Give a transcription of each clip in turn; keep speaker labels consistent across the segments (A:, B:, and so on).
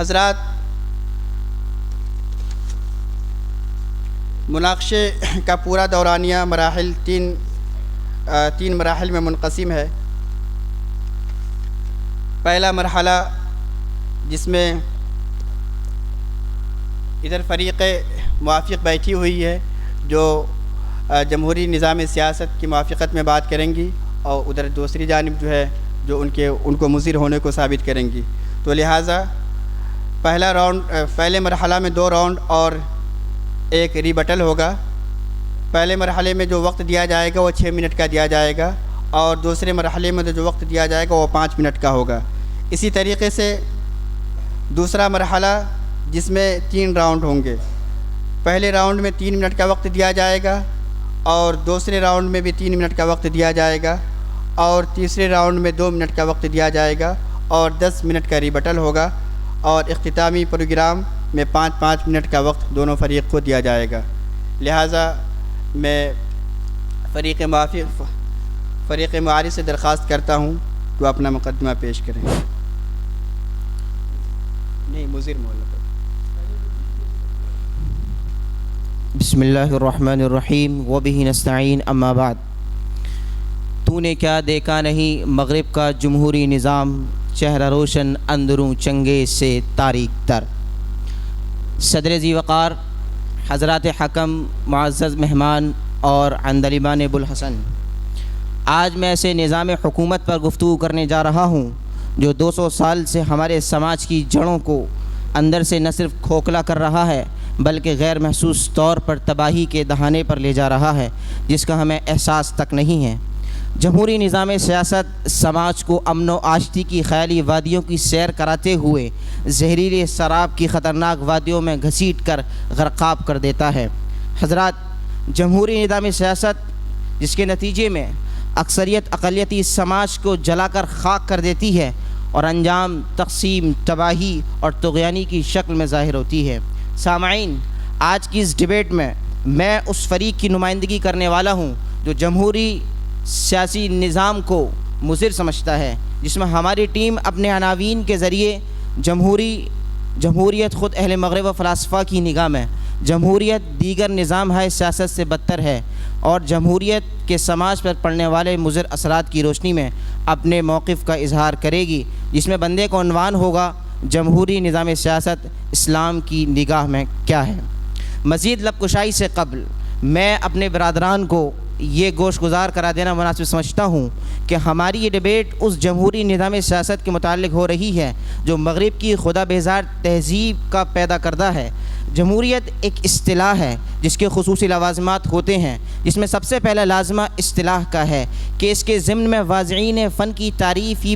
A: حضرات، مناقشے کا پورا دورانیہ مراحل تین مراحل میں منقسم ہے۔ پہلا مرحلہ جس میں ادھر فریق موافق بیٹھی ہوئی ہے جو جمہوری نظام سیاست کی موافقت میں بات کریں گی، اور ادھر دوسری جانب جو ہے جو ان کو مضر ہونے کو ثابت کریں گی، تو لہٰذا پہلے مرحلہ میں 2 راؤنڈ اور ایک ریبٹل ہوگا۔ پہلے مرحلے میں جو وقت دیا جائے گا وہ 6 منٹ کا دیا جائے گا، اور دوسرے مرحلے میں جو وقت دیا جائے گا وہ 5 منٹ کا ہوگا۔ اسی طریقے سے دوسرا مرحلہ جس میں 3 راؤنڈ ہوں گے، پہلے راؤنڈ میں 3 منٹ کا وقت دیا جائے گا، اور دوسرے راؤنڈ میں بھی 3 منٹ کا وقت دیا جائے گا، اور تیسرے راؤنڈ میں 2 منٹ کا وقت دیا جائے گا، اور 10 منٹ کا ریبٹل ہوگا، اور اختتامی پروگرام میں 5 منٹ کا وقت دونوں فریق کو دیا جائے گا۔ لہٰذا میں فریق معارض سے درخواست کرتا ہوں کہ وہ اپنا مقدمہ پیش کریں۔ نہیں، مضر مولانا۔
B: بسم اللہ الرحمن الرحیم وبہ نستعین، اما بعد۔ تو نے کیا دیکھا نہیں مغرب کا جمہوری نظام، چہرہ روشن اندروں چنگیز سے تاریک تر۔ صدر ذی وقار، حضرات حکم، معزز مہمان اور عندلیبان ابوالحسن، آج میں ایسے نظام حکومت پر گفتگو کرنے جا رہا ہوں جو 200 سال سے ہمارے سماج کی جڑوں کو اندر سے نہ صرف کھوکھلا کر رہا ہے بلکہ غیر محسوس طور پر تباہی کے دہانے پر لے جا رہا ہے، جس کا ہمیں احساس تک نہیں ہے۔ جمہوری نظام سیاست سماج کو امن و آشتی کی خیالی وادیوں کی سیر کراتے ہوئے زہریلے شراب کی خطرناک وادیوں میں گھسیٹ کر غرقاب کر دیتا ہے۔ حضرات، جمہوری نظام سیاست جس کے نتیجے میں اکثریت اقلیتی سماج کو جلا کر خاک کر دیتی ہے اور انجام تقسیم، تباہی اور طغیانی کی شکل میں ظاہر ہوتی ہے۔ سامعین، آج کی اس ڈیبیٹ میں اس فریق کی نمائندگی کرنے والا ہوں جو جمہوری سیاسی نظام کو مضر سمجھتا ہے، جس میں ہماری ٹیم اپنے عناوین کے ذریعے جمہوریت خود اہل مغرب و فلاسفہ کی نگاہ میں جمہوریت دیگر نظام ہے سیاست سے بدتر ہے، اور جمہوریت کے سماج پر پڑنے والے مضر اثرات کی روشنی میں اپنے موقف کا اظہار کرے گی، جس میں بندے کو عنوان ہوگا جمہوری نظام سیاست اسلام کی نگاہ میں کیا ہے۔ مزید لب کشائی سے قبل میں اپنے برادران کو یہ گوش گزار کرا دینا مناسب سمجھتا ہوں کہ ہماری یہ ڈیبیٹ اس جمہوری نظام سیاست کے متعلق ہو رہی ہے جو مغرب کی خدا بیزار تہذیب کا پیدا کردہ ہے۔ جمہوریت ایک اصطلاح ہے جس کے خصوصی لوازمات ہوتے ہیں، جس میں سب سے پہلا لازمہ اصطلاح کا ہے کہ اس کے ضمن میں واضعین فن کی تعریف ہی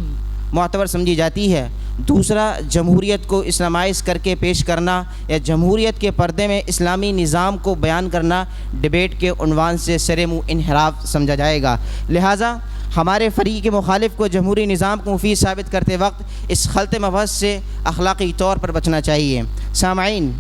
B: معتبر سمجھی جاتی ہے۔ دوسرا، جمہوریت کو اسلامائز کر کے پیش کرنا یا جمہوریت کے پردے میں اسلامی نظام کو بیان کرنا ڈیبیٹ کے عنوان سے سرِ منہ انحراف سمجھا جائے گا۔ لہٰذا ہمارے فریق مخالف کو جمہوری نظام کو مفید ثابت کرتے وقت اس خلط مبحث سے اخلاقی طور پر بچنا چاہیے۔ سامعین،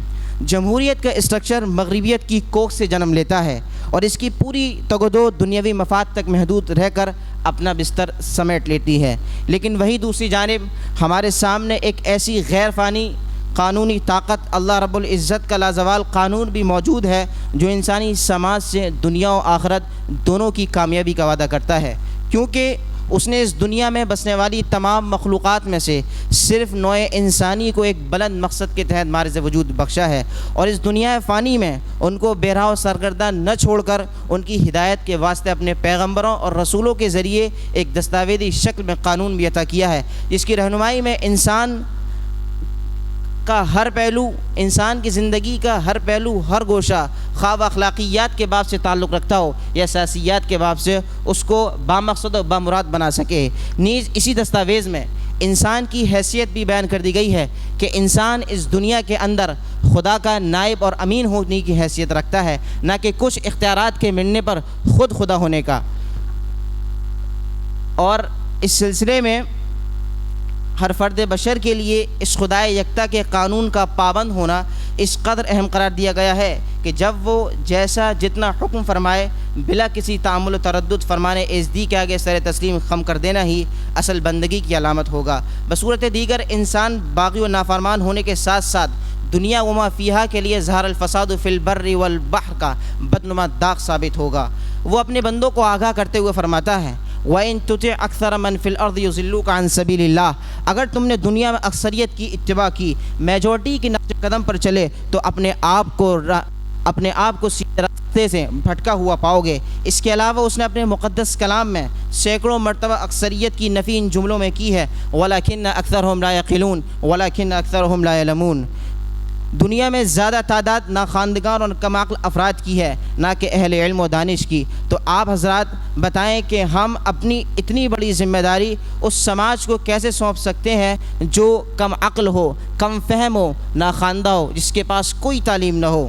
B: جمہوریت کا اسٹرکچر مغربیت کی کوکھ سے جنم لیتا ہے اور اس کی پوری تگ و دو دنیاوی مفاد تک محدود رہ کر اپنا بستر سمیٹ لیتی ہے، لیکن وہی دوسری جانب ہمارے سامنے ایک ایسی غیر فانی قانونی طاقت اللہ رب العزت کا لازوال قانون بھی موجود ہے جو انسانی سماج سے دنیا و آخرت دونوں کی کامیابی کا وعدہ کرتا ہے، کیونکہ اس نے اس دنیا میں بسنے والی تمام مخلوقات میں سے صرف نوع انسانی کو ایک بلند مقصد کے تحت معرض وجود بخشا ہے، اور اس دنیا فانی میں ان کو بے راہ و سرگرداں نہ چھوڑ کر ان کی ہدایت کے واسطے اپنے پیغمبروں اور رسولوں کے ذریعے ایک دستاویزی شکل میں قانون بھی عطا کیا ہے، جس کی رہنمائی میں انسان کا ہر پہلو، انسان کی زندگی کا ہر پہلو، ہر گوشہ، خواہ اخلاقیات کے باب سے تعلق رکھتا ہو یا سیاسیات کے باب سے، اس کو بامقصد و بامراد بنا سکے۔ نیز اسی دستاویز میں انسان کی حیثیت بھی بیان کر دی گئی ہے کہ انسان اس دنیا کے اندر خدا کا نائب اور امین ہونے کی حیثیت رکھتا ہے، نہ کہ کچھ اختیارات کے ملنے پر خود خدا ہونے کا۔ اور اس سلسلے میں ہر فرد بشر کے لیے اس خدائے یکتا کے قانون کا پابند ہونا اس قدر اہم قرار دیا گیا ہے کہ جب وہ جیسا جتنا حکم فرمائے بلا کسی تعامل و تردد فرمانے ایزدی کے آگے سر تسلیم خم کر دینا ہی اصل بندگی کی علامت ہوگا۔ بصورت دیگر انسان باغی و نافرمان ہونے کے ساتھ ساتھ دنیا وما فیہا کے لیے ظہر الفساد فی البر والبحر کا بدنما داغ ثابت ہوگا۔ وہ اپنے بندوں کو آگاہ کرتے ہوئے فرماتا ہے وَإِن تُطِعْ أَكْثَرَ مَنْ فِي الْأَرْضِ يُضِلُّوكَ عَنْ سَبِيلِ اللَّهِ، اگر تم نے دنیا میں اکثریت کی اتباع کی، میجورٹی کی نقش قدم پر چلے تو اپنے آپ کو سیدھے راستے سے بھٹکا ہوا پاؤ گے۔ اس کے علاوہ اس نے اپنے مقدس کلام میں سینکڑوں مرتبہ اکثریت کی نفی ان جملوں میں کی ہے وَلَكِنَّ أَكْثَرَهُمْ لَا يَعْقِلُونَ وَلَكِنَّ أَكْثَرَهُمْ لَا يَعْلَمُونَ۔ دنیا میں زیادہ تعداد نہ خواندگان اور کم عقل افراد کی ہے نہ کہ اہل علم و دانش کی۔ تو آپ حضرات بتائیں کہ ہم اپنی اتنی بڑی ذمہ داری اس سماج کو کیسے سونپ سکتے ہیں جو کم عقل ہو، کم فہم ہو، ناخواندہ ہو، جس کے پاس کوئی تعلیم نہ ہو۔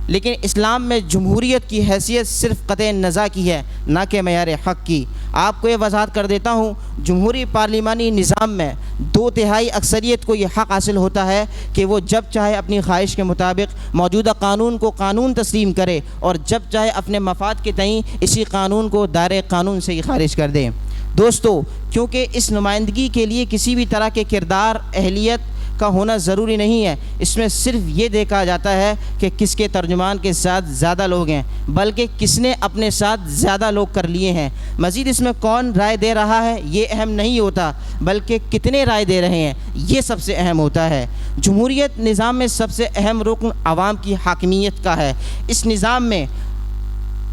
B: لیکن اسلام میں جمہوریت کی حیثیت صرف قطع نزاع کی ہے نہ کہ معیار حق کی۔ آپ کو یہ وضاحت کر دیتا ہوں، جمہوری پارلیمانی نظام میں 2/3 اکثریت کو یہ حق حاصل ہوتا ہے کہ وہ جب چاہے اپنی خواہش کے مطابق موجودہ قانون کو قانون تسلیم کرے اور جب چاہے اپنے مفاد کے تئیں اسی قانون کو دائرۂ قانون سے ہی خارج کر دے۔ دوستو، کیونکہ اس نمائندگی کے لیے کسی بھی طرح کے کردار اہلیت کا ہونا ضروری نہیں ہے، اس میں صرف یہ دیکھا جاتا ہے کہ کس کے ترجمان کے ساتھ زیادہ لوگ ہیں، بلکہ کس نے اپنے ساتھ زیادہ لوگ کر لیے ہیں۔ مزید اس میں کون رائے دے رہا ہے یہ اہم نہیں ہوتا، بلکہ کتنے رائے دے رہے ہیں یہ سب سے اہم ہوتا ہے۔ جمہوریت نظام میں سب سے اہم رکن عوام کی حاکمیت کا ہے۔ اس نظام میں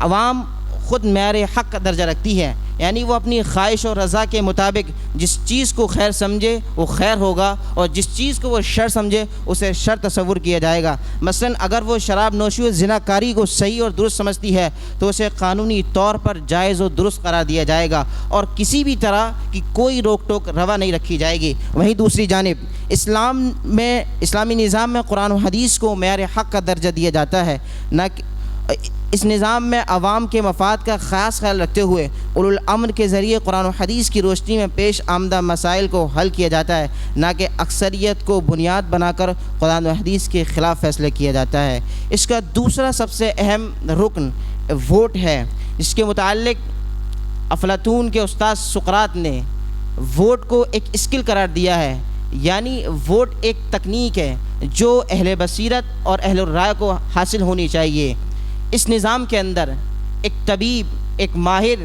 B: عوام خود معیار حق کا درجہ رکھتی ہے، یعنی وہ اپنی خواہش اور رضا کے مطابق جس چیز کو خیر سمجھے وہ خیر ہوگا اور جس چیز کو وہ شر سمجھے اسے شر تصور کیا جائے گا۔ مثلا اگر وہ شراب نوشی و زنا کاری کو صحیح اور درست سمجھتی ہے تو اسے قانونی طور پر جائز و درست قرار دیا جائے گا اور کسی بھی طرح کی کوئی روک ٹوک روا نہیں رکھی جائے گی۔ وہیں دوسری جانب اسلامی نظام میں قرآن و حدیث کو معیار حق کا درجہ دیا جاتا ہے، نہ کہ اس نظام میں عوام کے مفاد کا خاص خیال رکھتے ہوئے اولو الامر کے ذریعے قرآن و حدیث کی روشنی میں پیش آمدہ مسائل کو حل کیا جاتا ہے، نہ کہ اکثریت کو بنیاد بنا کر قرآن و حدیث کے خلاف فیصلے کیا جاتا ہے۔ اس کا دوسرا سب سے اہم رکن ووٹ ہے، جس کے متعلق افلاطون کے استاد سقراط نے ووٹ کو ایک اسکل قرار دیا ہے، یعنی ووٹ ایک تکنیک ہے جو اہل بصیرت اور اہل الرائے کو حاصل ہونی چاہیے۔ اس نظام کے اندر ایک طبیب، ایک ماہر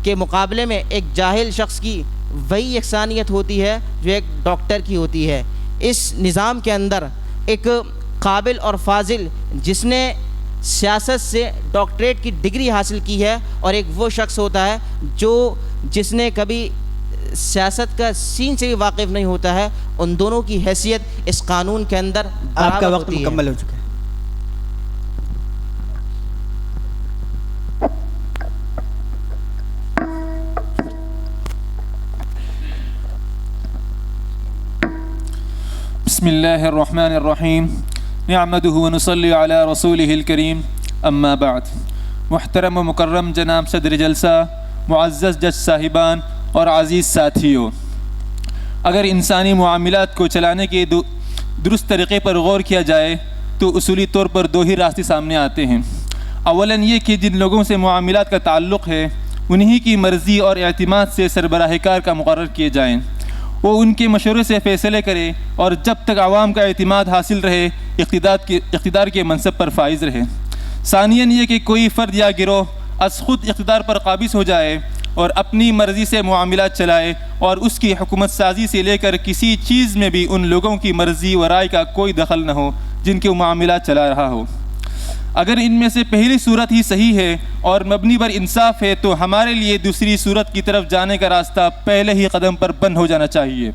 B: کے مقابلے میں ایک جاہل شخص کی وہی یکسانیت ہوتی ہے جو ایک ڈاکٹر کی ہوتی ہے۔ اس نظام کے اندر ایک قابل اور فاضل جس نے سیاست سے ڈاکٹریٹ کی ڈگری حاصل کی ہے اور ایک وہ شخص ہوتا ہے جس نے کبھی سیاست کا سین سے بھی واقف نہیں ہوتا ہے، ان دونوں کی حیثیت اس قانون کے اندر
A: آپ کا وقت مکمل ہو چکا ہے۔
C: بسم اللہ الرحمن الرحیم نحمدہ ونصلی علی رسولہ الکریم اما بعد۔ محترم و مکرم جناب صدر جلسہ، معزز جج صاحبان اور عزیز ساتھیوں، اگر انسانی معاملات کو چلانے کے درست طریقے پر غور کیا جائے تو اصولی طور پر 2 ہی راستے سامنے آتے ہیں۔ اولاً یہ کہ جن لوگوں سے معاملات کا تعلق ہے انہی کی مرضی اور اعتماد سے سربراہ کار کا مقرر کیے جائیں، وہ ان کے مشورے سے فیصلے کرے اور جب تک عوام کا اعتماد حاصل رہے اقتدار کے منصب پر فائز رہے۔ ثانیاً یہ کہ کوئی فرد یا گروہ از خود اقتدار پر قابض ہو جائے اور اپنی مرضی سے معاملات چلائے اور اس کی حکومت سازی سے لے کر کسی چیز میں بھی ان لوگوں کی مرضی و رائے کا کوئی دخل نہ ہو جن کے وہ معاملات چلا رہا ہو۔ اگر ان میں سے پہلی صورت ہی صحیح ہے اور مبنی پر انصاف ہے تو ہمارے لیے دوسری صورت کی طرف جانے کا راستہ پہلے ہی قدم پر بند ہو جانا چاہیے،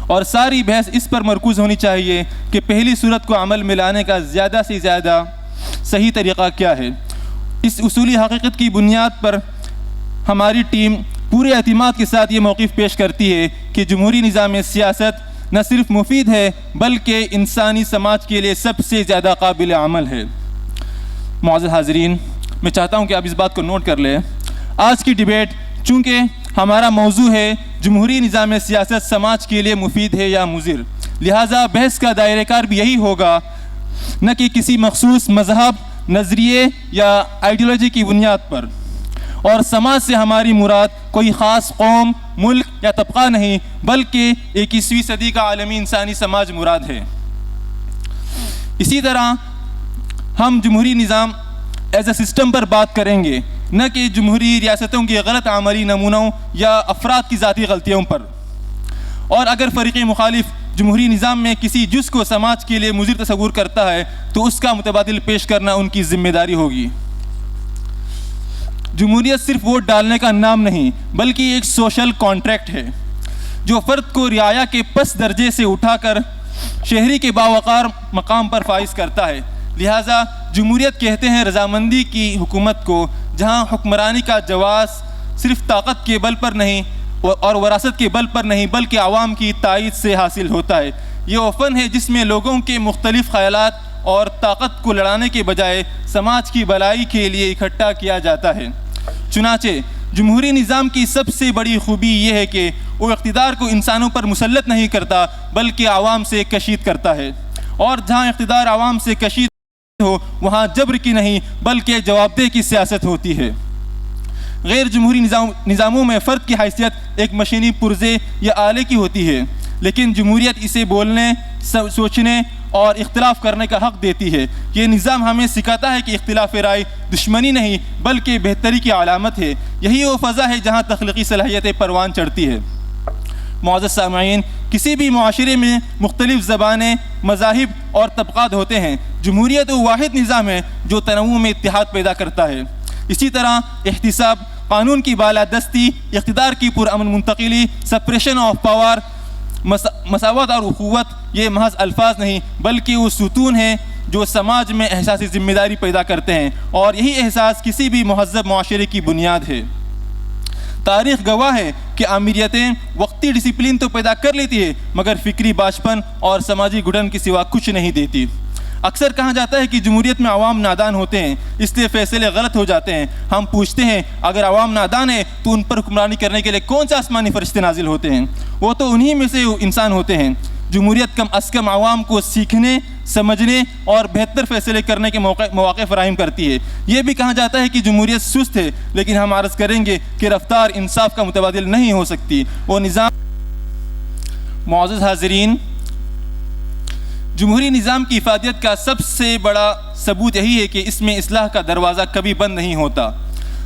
C: اور ساری بحث اس پر مرکوز ہونی چاہیے کہ پہلی صورت کو عمل میں لانے کا زیادہ سے زیادہ صحیح طریقہ کیا ہے۔ اس اصولی حقیقت کی بنیاد پر ہماری ٹیم پورے اعتماد کے ساتھ یہ موقف پیش کرتی ہے کہ جمہوری نظام سیاست نہ صرف مفید ہے بلکہ انسانی سماج کے لیے سب سے زیادہ قابل عمل ہے۔ معزز حاضرین، میں چاہتا ہوں کہ آپ اس بات کو نوٹ کر لیں، آج کی ڈیبیٹ چونکہ ہمارا موضوع ہے جمہوری نظام سیاست سماج کے لیے مفید ہے یا مضر. لہٰذا بحث کا دائرہ کار بھی یہی ہوگا، نہ کہ کسی مخصوص مذہب، نظریے یا آئیڈیالوجی کی بنیاد پر. اور سماج سے ہماری مراد کوئی خاص قوم، ملک یا طبقہ نہیں، بلکہ 21ویں صدی کا عالمی انسانی سماج مراد ہے. اسی طرح ہم جمہوری نظام ایز اے سسٹم پر بات کریں گے، نہ کہ جمہوری ریاستوں کے غلط عملی نمونوں یا افراد کی ذاتی غلطیوں پر. اور اگر فریق مخالف جمہوری نظام میں کسی جز کو سماج کے لیے مضر تصور کرتا ہے تو اس کا متبادل پیش کرنا ان کی ذمہ داری ہوگی. جمہوریت صرف ووٹ ڈالنے کا نام نہیں، بلکہ ایک سوشل کانٹریکٹ ہے جو فرد کو رعایا کے پس درجے سے اٹھا کر شہری کے باوقار مقام پر فائز کرتا ہے. لہٰذا جمہوریت کہتے ہیں رضامندی کی حکومت کو، جہاں حکمرانی کا جواز صرف طاقت کے بل پر نہیں اور وراثت کے بل پر نہیں، بلکہ عوام کی تائید سے حاصل ہوتا ہے. یہ وہ فن ہے جس میں لوگوں کے مختلف خیالات اور طاقت کو لڑانے کے بجائے سماج کی بھلائی کے لیے اکٹھا کیا جاتا ہے. چنانچہ جمہوری نظام کی سب سے بڑی خوبی یہ ہے کہ وہ اقتدار کو انسانوں پر مسلط نہیں کرتا، بلکہ عوام سے کشید کرتا ہے. اور جہاں اقتدار عوام سے کشید ہو وہاں جبر کی نہیں بلکہ جوابدہ کی سیاست ہوتی ہے. غیر جمہوری نظاموں میں فرد کی حیثیت ایک مشینی پرزے یا آلے کی ہوتی ہے، لیکن جمہوریت اسے بولنے، سوچنے اور اختلاف کرنے کا حق دیتی ہے. یہ نظام ہمیں سکھاتا ہے کہ اختلاف رائے دشمنی نہیں بلکہ بہتری کی علامت ہے. یہی وہ فضا ہے جہاں تخلیقی صلاحیتیں پروان چڑھتی ہے. معزز سامعین، کسی بھی معاشرے میں مختلف زبانیں، مذاہب اور طبقات ہوتے ہیں. جمہوریت وہ واحد نظام ہے جو تنوع میں اتحاد پیدا کرتا ہے. اسی طرح احتساب، قانون کی بالادستی، اقتدار کی پرامن منتقلی، سپریشن آف پاور، مساوات اور اخوت یہ محض الفاظ نہیں بلکہ وہ ستون ہیں جو سماج میں احساس ذمہ داری پیدا کرتے ہیں، اور یہی احساس کسی بھی مہذب معاشرے کی بنیاد ہے. تاریخ گواہ ہے کہ امیریتیں وقتی ڈسپلن تو پیدا کر لیتی ہے مگر فکری باشپن اور سماجی گھٹن کے سوا کچھ نہیں دیتی. اکثر کہا جاتا ہے کہ جمہوریت میں عوام نادان ہوتے ہیں، اس لیے فیصلے غلط ہو جاتے ہیں. ہم پوچھتے ہیں اگر عوام نادان ہے تو ان پر حکمرانی کرنے کے لیے کون سے آسمانی فرشتے نازل ہوتے ہیں؟ وہ تو انہی میں سے انسان ہوتے ہیں. جمہوریت کم از کم عوام کو سیکھنے، سمجھنے اور بہتر فیصلے کرنے کے مواقع فراہم کرتی ہے. یہ بھی کہا جاتا ہے کہ جمہوریت سست ہے، لیکن ہم عرض کریں گے کہ رفتار انصاف کا متبادل نہیں ہو سکتی. وہ نظام. معزز حاضرین، جمہوری نظام کی افادیت کا سب سے بڑا ثبوت یہی ہے کہ اس میں اصلاح کا دروازہ کبھی بند نہیں ہوتا.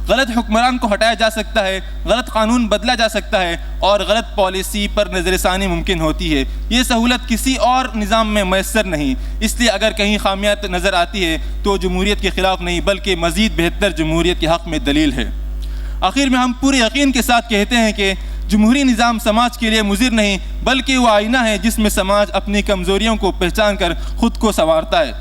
C: غلط حکمران کو ہٹایا جا سکتا ہے، غلط قانون بدلا جا سکتا ہے اور غلط پالیسی پر نظر ثانی ممکن ہوتی ہے. یہ سہولت کسی اور نظام میں میسر نہیں. اس لیے اگر کہیں خامیات نظر آتی ہے تو جمہوریت کے خلاف نہیں بلکہ مزید بہتر جمہوریت کے حق میں دلیل ہے. آخر میں ہم پورے یقین کے ساتھ کہتے ہیں کہ جمہوری نظام سماج کے لیے مضر نہیں بلکہ وہ آئینہ ہے جس میں سماج اپنی کمزوریوں کو پہچان کر خود کو سنوارتا ہے.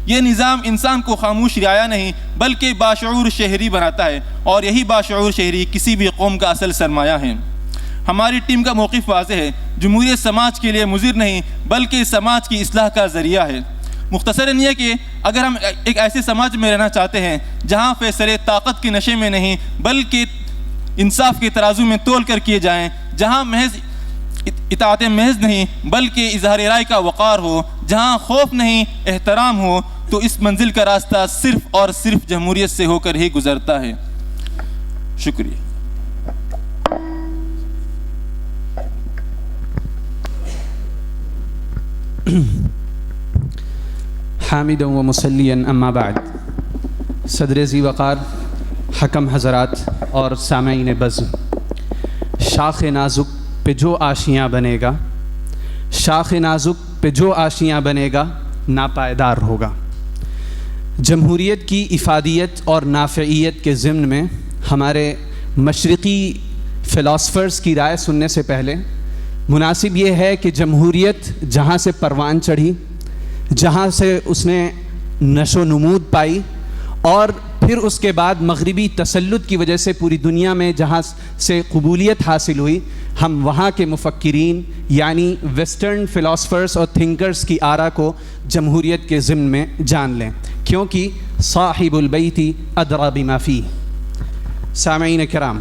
C: یہ نظام انسان کو خاموش رعایا نہیں بلکہ باشعور شہری بناتا ہے، اور یہی باشعور شہری کسی بھی قوم کا اصل سرمایہ ہے. ہماری ٹیم کا موقف واضح ہے، جمہوریت سماج کے لیے مضر نہیں بلکہ سماج کی اصلاح کا ذریعہ ہے. مختصراً یہ کہ اگر ہم ایک ایسے سماج میں رہنا چاہتے ہیں جہاں فیصلے طاقت کے نشے میں نہیں بلکہ انصاف کے ترازو میں تول کر کیے جائیں، جہاں محض اطاعت محض نہیں بلکہ اظہار رائے کا وقار ہو، جہاں خوف نہیں احترام ہو، تو اس منزل کا راستہ صرف اور صرف جمہوریت سے ہو کر ہی گزرتا ہے. شکریہ.
D: حامدا و مسلیا اما بعد. صدر ذی وقار، حکم حضرات اور سامعین بزم، شاخ نازک پہ جو آشیاں بنے گا، شاخ نازک پہ جو آشیاں بنے گا ناپائیدار ہوگا. جمہوریت کی افادیت اور نافعیت کے ضمن میں ہمارے مشرقی فلاسفرز کی رائے سننے سے پہلے مناسب یہ ہے کہ جمہوریت جہاں سے پروان چڑھی، جہاں سے اس نے نشو و نمود پائی اور پھر اس کے بعد مغربی تسلط کی وجہ سے پوری دنیا میں جہاں سے قبولیت حاصل ہوئی، ہم وہاں کے مفکرین یعنی ویسٹرن فلاسفرز اور تھنکرز کی آرا کو جمہوریت کے ضمن میں جان لیں، کیونکہ صاحب البیت ادری بما فیہ. سامعین کرام،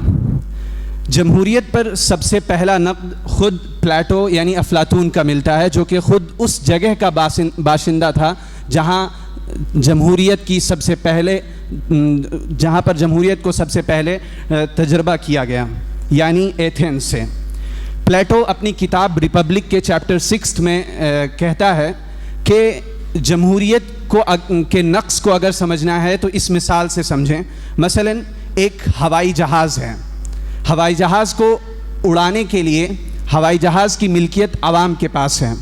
D: جمہوریت پر سب سے پہلا نقد خود پلیٹو یعنی افلاطون کا ملتا ہے، جو کہ خود اس جگہ کا باشندہ تھا جہاں جمہوریت کی سب سے پہلے جہاں پر جمہوریت کو سب سے پہلے تجربہ کیا گیا، یعنی ایتھنز سے۔ پلیٹو اپنی کتاب ریپبلک کے چیپٹر 6 میں کہتا ہے کہ جمہوریت کے نقص کو اگر سمجھنا ہے تو اس مثال سے سمجھیں۔ مثلا ایک ہوائی جہاز ہے، ہوائی جہاز کو اڑانے کے لیے ہوائی جہاز کی ملکیت عوام کے پاس ہے۔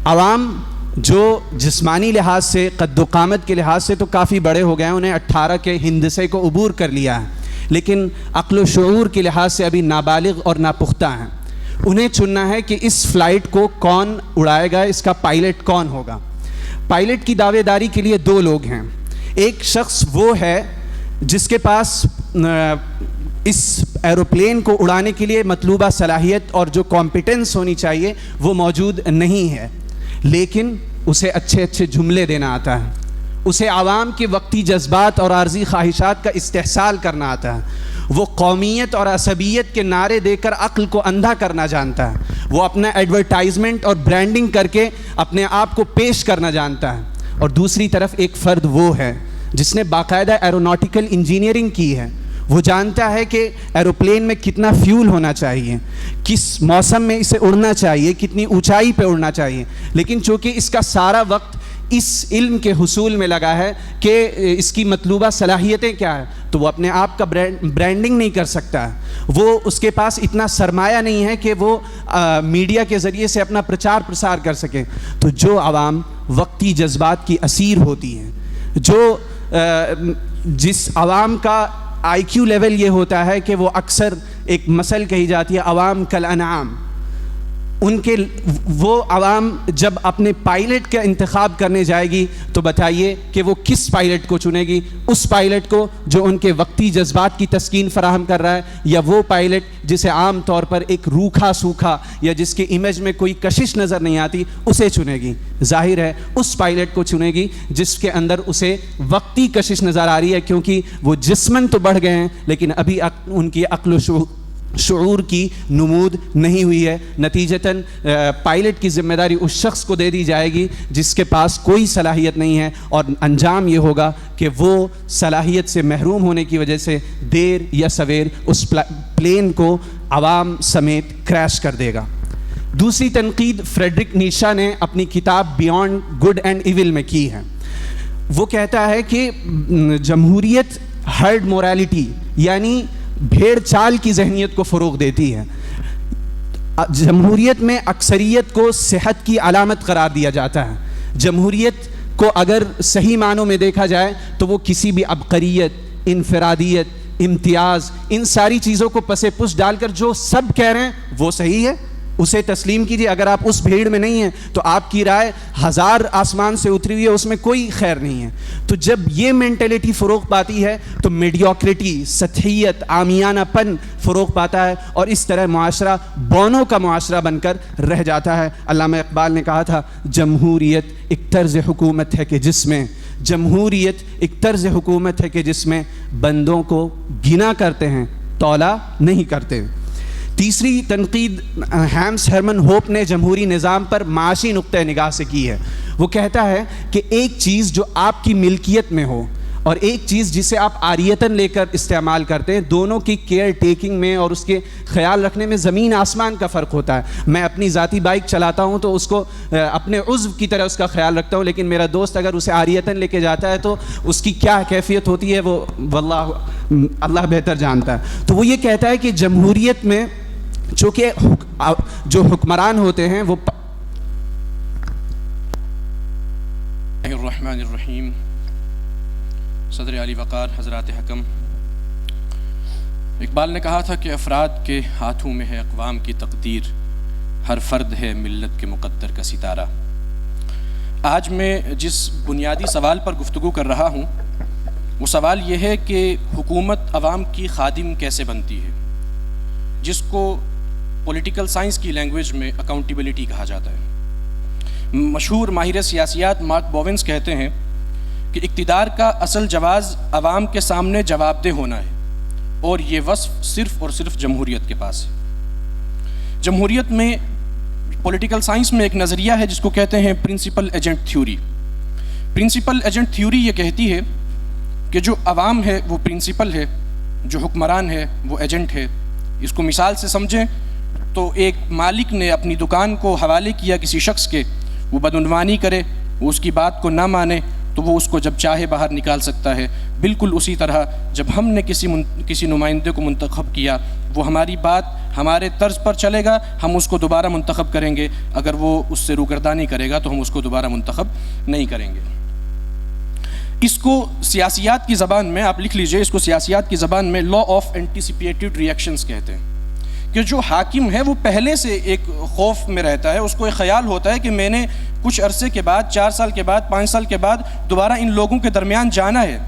D: عوام جو جسمانی لحاظ سے قد و قامت کے لحاظ سے تو کافی بڑے ہو گئے ہیں، انہیں 18 کے ہندسے کو عبور کر لیا ہے، لیکن عقل و شعور کے لحاظ سے ابھی نابالغ اور ناپختہ ہیں۔ انہیں چننا ہے کہ اس فلائٹ کو کون اڑائے گا، اس کا پائلٹ کون ہوگا۔ پائلٹ کی دعوے داری کے لیے دو لوگ ہیں۔ ایک شخص وہ ہے جس کے پاس اس ایروپلین کو اڑانے کے لیے مطلوبہ صلاحیت اور جو کمپیٹنس ہونی چاہیے وہ موجود نہیں ہے، لیکن اسے اچھے اچھے جملے دینا آتا ہے، اسے عوام کے وقتی جذبات اور عارضی خواہشات کا استحصال کرنا آتا ہے، وہ قومیت اور عصبیت کے نعرے دے کر عقل کو اندھا کرنا جانتا ہے، وہ اپنا ایڈورٹائزمنٹ اور برانڈنگ کر کے اپنے آپ کو پیش کرنا جانتا ہے۔ اور دوسری طرف ایک فرد وہ ہے جس نے باقاعدہ ایروناٹیکل انجینئرنگ کی ہے، وہ جانتا ہے کہ ایروپلین میں کتنا فیول ہونا چاہیے، کس موسم میں اسے اڑنا چاہیے، کتنی اونچائی پہ اڑنا چاہیے، لیکن چونکہ اس کا سارا وقت اس علم کے حصول میں لگا ہے کہ اس کی مطلوبہ صلاحیتیں کیا ہیں، تو وہ اپنے آپ کا برانڈنگ نہیں کر سکتا، وہ اس کے پاس اتنا سرمایہ نہیں ہے کہ وہ میڈیا کے ذریعے سے اپنا پرچار پرسار کر سکے۔ تو جو عوام وقتی جذبات کی اسیر ہوتی ہیں، جو جس عوام کا آئی کیو لیول یہ ہوتا ہے کہ وہ اکثر ایک مثل کہی جاتی ہے عوام کالانعام، ان کے وہ عوام جب اپنے پائلٹ کا انتخاب کرنے جائے گی تو بتائیے کہ وہ کس پائلٹ کو چنے گی، اس پائلٹ کو جو ان کے وقتی جذبات کی تسکین فراہم کر رہا ہے، یا وہ پائلٹ جسے عام طور پر ایک روکھا سوکھا یا جس کے امیج میں کوئی کشش نظر نہیں آتی اسے چنے گی؟ ظاہر ہے اس پائلٹ کو چنے گی جس کے اندر اسے وقتی کشش نظر آ رہی ہے، کیونکہ وہ جسمن تو بڑھ گئے ہیں لیکن ابھی ان کی عقل و شعور کی نمود نہیں ہوئی ہے۔ نتیجتاً پائلٹ کی ذمہ داری اس شخص کو دے دی جائے گی جس کے پاس کوئی صلاحیت نہیں ہے، اور انجام یہ ہوگا کہ وہ صلاحیت سے محروم ہونے کی وجہ سے دیر یا سویر اس پلین کو عوام سمیت کریش کر دے گا۔ دوسری تنقید فریڈرک نیشا نے اپنی کتاب بیانڈ گڈ اینڈ ایول میں کی ہے۔ وہ کہتا ہے کہ جمہوریت ہرڈ مورالٹی یعنی بھیڑ چال کی ذہنیت کو فروغ دیتی ہے۔ جمہوریت میں اکثریت کو صحت کی علامت قرار دیا جاتا ہے۔ جمہوریت کو اگر صحیح معنوں میں دیکھا جائے تو وہ کسی بھی عبقریت، انفرادیت، امتیاز، ان ساری چیزوں کو پس پش ڈال کر جو سب کہہ رہے ہیں وہ صحیح ہے اسے تسلیم کیجیے۔ اگر آپ اس بھیڑ میں نہیں ہیں تو آپ کی رائے ہزار آسمان سے اتری ہوئی ہے، اس میں کوئی خیر نہیں ہے۔ تو جب یہ مینٹلٹی فروغ پاتی ہے تو میڈیوکریٹی، سطحیت، عامیانہ پن فروغ پاتا ہے، اور اس طرح معاشرہ بونوں کا معاشرہ بن کر رہ جاتا ہے۔ علامہ اقبال نے کہا تھا جمہوریت ایک طرز حکومت ہے کہ جس میں جمہوریت ایک طرز حکومت ہے کہ جس میں بندوں کو گنا کرتے ہیں، تولا نہیں کرتے۔ تیسری تنقید ہیمس ہرمن ہوپ نے جمہوری نظام پر معاشی نقطہ نگاہ سے کی ہے۔ وہ کہتا ہے کہ ایک چیز جو آپ کی ملکیت میں ہو اور ایک چیز جسے آپ عاریتاً لے کر استعمال کرتے ہیں، دونوں کی کیئر ٹیکنگ میں اور اس کے خیال رکھنے میں زمین آسمان کا فرق ہوتا ہے۔ میں اپنی ذاتی بائک چلاتا ہوں تو اس کو اپنے عضو کی طرح اس کا خیال رکھتا ہوں، لیکن میرا دوست اگر اسے عاریتاً لے کے جاتا ہے تو اس کی کیا کیفیت ہوتی ہے وہ واللہ اللہ بہتر جانتا ہے۔ تو وہ یہ کہتا ہے کہ جمہوریت میں چونکہ جو حکمران ہوتے ہیں وہ
E: الرحمن الرحیم، صدر علی وقار، حضرات حکم، اقبال نے کہا تھا کہ افراد کے ہاتھوں میں ہے اقوام کی تقدیر، ہر فرد ہے ملت کے مقدر کا ستارہ۔ آج میں جس بنیادی سوال پر گفتگو کر رہا ہوں وہ سوال یہ ہے کہ حکومت عوام کی خادم کیسے بنتی ہے، جس کو پولیٹیکل سائنس کی لینگویج میں اکاؤنٹیبلٹی کہا جاتا ہے۔ مشہور ماہر سیاسیات مارک بوونز کہتے ہیں کہ اقتدار کا اصل جواز عوام کے سامنے جواب دہ ہونا ہے، اور یہ وصف صرف اور صرف جمہوریت کے پاس ہے۔ جمہوریت میں پولیٹیکل سائنس میں ایک نظریہ ہے جس کو کہتے ہیں principal agent theory. Principal agent theory یہ کہتی ہے کہ جو عوام ہے وہ پرنسپل ہے، جو حکمران ہے وہ ایجنٹ ہے۔ اس کو مثال سے سمجھیں تو ایک مالک نے اپنی دکان کو حوالے کیا کسی شخص کے، وہ بدعنوانی کرے، وہ اس کی بات کو نہ مانے تو وہ اس کو جب چاہے باہر نکال سکتا ہے۔ بالکل اسی طرح جب ہم نے کسی نمائندے کو منتخب کیا، وہ ہماری بات ہمارے طرز پر چلے گا، ہم اس کو دوبارہ منتخب کریں گے، اگر وہ اس سے روگردانی کرے گا تو ہم اس کو دوبارہ منتخب نہیں کریں گے۔ اس کو سیاسیات کی زبان میں آپ لکھ لیجئے، اس کو سیاسیات کی زبان میں لا آف اینٹیسپیٹڈ ریئیکشنز کہتے ہیں، کہ جو حاکم ہے وہ پہلے سے ایک خوف میں رہتا ہے، اس کو ایک خیال ہوتا ہے کہ میں نے کچھ عرصے کے بعد، 4 سال کے بعد، 5 سال کے بعد دوبارہ ان لوگوں کے درمیان جانا ہے۔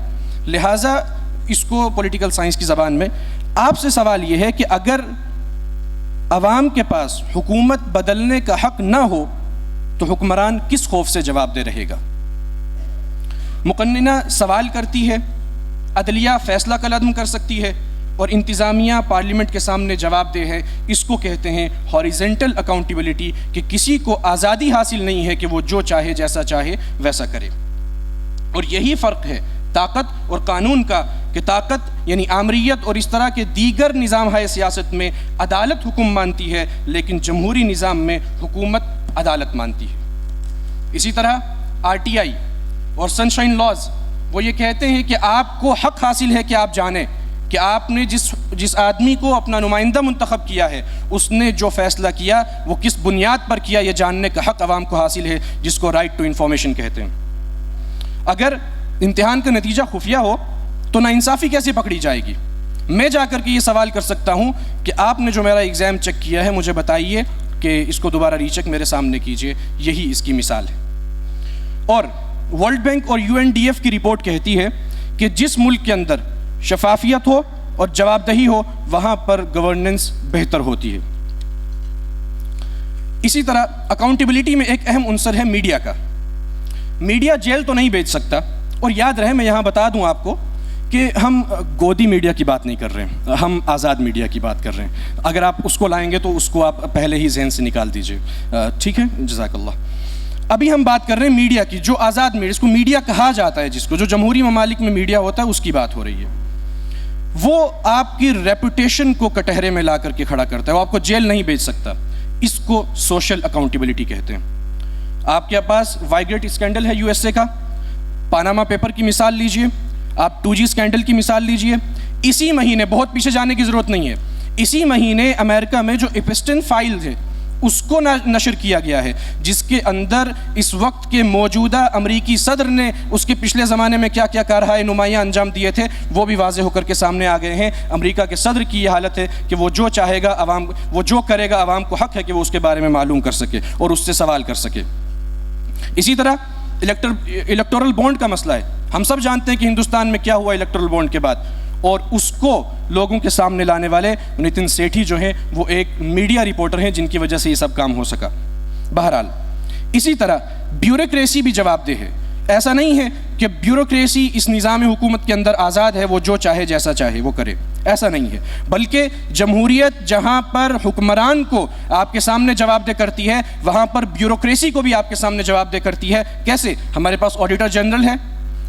E: لہٰذا اس کو پولیٹیکل سائنس کی زبان میں آپ سے سوال یہ ہے کہ اگر عوام کے پاس حکومت بدلنے کا حق نہ ہو تو حکمران کس خوف سے جواب دہ رہے گا؟ مقننہ سوال کرتی ہے، عدلیہ فیصلہ کالعدم کر سکتی ہے، اور انتظامیہ پارلیمنٹ کے سامنے جواب دہ ہے۔ اس کو کہتے ہیں ہاریزنٹل اکاؤنٹیبلٹی، کہ کسی کو آزادی حاصل نہیں ہے کہ وہ جو چاہے جیسا چاہے ویسا کرے۔ اور یہی فرق ہے طاقت اور قانون کا، کہ طاقت یعنی آمریت اور اس طرح کے دیگر نظام ہے سیاست میں عدالت حکم مانتی ہے، لیکن جمہوری نظام میں حکومت عدالت مانتی ہے۔ اسی طرح RTI اور سنشائن لاز وہ یہ کہتے ہیں کہ آپ کو حق حاصل ہے کہ آپ جانیں کہ آپ نے جس آدمی کو اپنا نمائندہ منتخب کیا ہے اس نے جو فیصلہ کیا وہ کس بنیاد پر کیا، یہ جاننے کا حق عوام کو حاصل ہے، جس کو رائٹ ٹو انفارمیشن کہتے ہیں۔ اگر امتحان کا نتیجہ خفیہ ہو تو ناانصافی کیسے پکڑی جائے گی؟ میں جا کر کے یہ سوال کر سکتا ہوں کہ آپ نے جو میرا ایگزام چیک کیا ہے مجھے بتائیے کہ اس کو دوبارہ ری چیک میرے سامنے کیجئے، یہی اس کی مثال ہے۔ اور ورلڈ بینک اور UNDF کی رپورٹ کہتی ہے کہ جس ملک کے اندر شفافیت ہو اور جواب دہی ہو وہاں پر گورننس بہتر ہوتی ہے۔ اسی طرح اکاؤنٹیبلٹی میں ایک اہم عنصر ہے میڈیا کا۔ میڈیا جیل تو نہیں بھیج سکتا، اور یاد رہے میں یہاں بتا دوں آپ کو کہ ہم گودی میڈیا کی بات نہیں کر رہے ہیں، ہم آزاد میڈیا کی بات کر رہے ہیں۔ اگر آپ اس کو لائیں گے تو اس کو آپ پہلے ہی ذہن سے نکال دیجئے، ٹھیک ہے؟ جزاک اللہ۔ ابھی ہم بات کر رہے ہیں میڈیا کی، جو آزاد میڈیا، اس کو میڈیا کہا جاتا ہے، جس کو جو جمہوری ممالک میں میڈیا ہوتا ہے اس کی بات ہو رہی ہے۔ وہ آپ کی ریپوٹیشن کو کٹہرے میں لا کر کے کھڑا کرتا ہے، وہ آپ کو جیل نہیں بھیج سکتا۔ اس کو سوشل اکاؤنٹیبلٹی کہتے ہیں۔ آپ کے پاس وائیگیٹ اسکینڈل ہے USA کا، پاناما پیپر کی مثال لیجئے، آپ 2G اسکینڈل کی مثال لیجئے۔ اسی مہینے، بہت پیچھے جانے کی ضرورت نہیں ہے، اسی مہینے امریکہ میں جو ایپسٹن فائل ہے اس کو نشر کیا گیا ہے، جس کے اندر اس وقت کے موجودہ امریکی صدر نے اس کے پچھلے زمانے میں کیا کیا کارروائی نمایاں انجام دیے تھے وہ بھی واضح ہو کر کے سامنے آ گئے ہیں۔ امریکہ کے صدر کی یہ حالت ہے کہ وہ جو چاہے گا عوام، وہ جو کرے گا عوام کو حق ہے کہ وہ اس کے بارے میں معلوم کر سکے اور اس سے سوال کر سکے۔ اسی طرح الیکٹورل بانڈ کا مسئلہ ہے، ہم سب جانتے ہیں کہ ہندوستان میں کیا ہوا الیکٹورل بانڈ کے بعد، اور اس کو لوگوں کے سامنے لانے والے نتن سیٹھی جو ہیں وہ ایک میڈیا رپورٹر ہیں جن کی وجہ سے یہ سب کام ہو سکا۔ بہرحال اسی طرح بیوروکریسی بھی جواب دہ ہے۔ ایسا نہیں ہے کہ بیوروکریسی اس نظام حکومت کے اندر آزاد ہے، وہ جو چاہے جیسا چاہے وہ کرے، ایسا نہیں ہے، بلکہ جمہوریت جہاں پر حکمران کو آپ کے سامنے جواب دہ کرتی ہے وہاں پر بیوروکریسی کو بھی آپ کے سامنے جواب دہ کرتی ہے۔ کیسے؟ ہمارے پاس آڈیٹر جنرل ہے،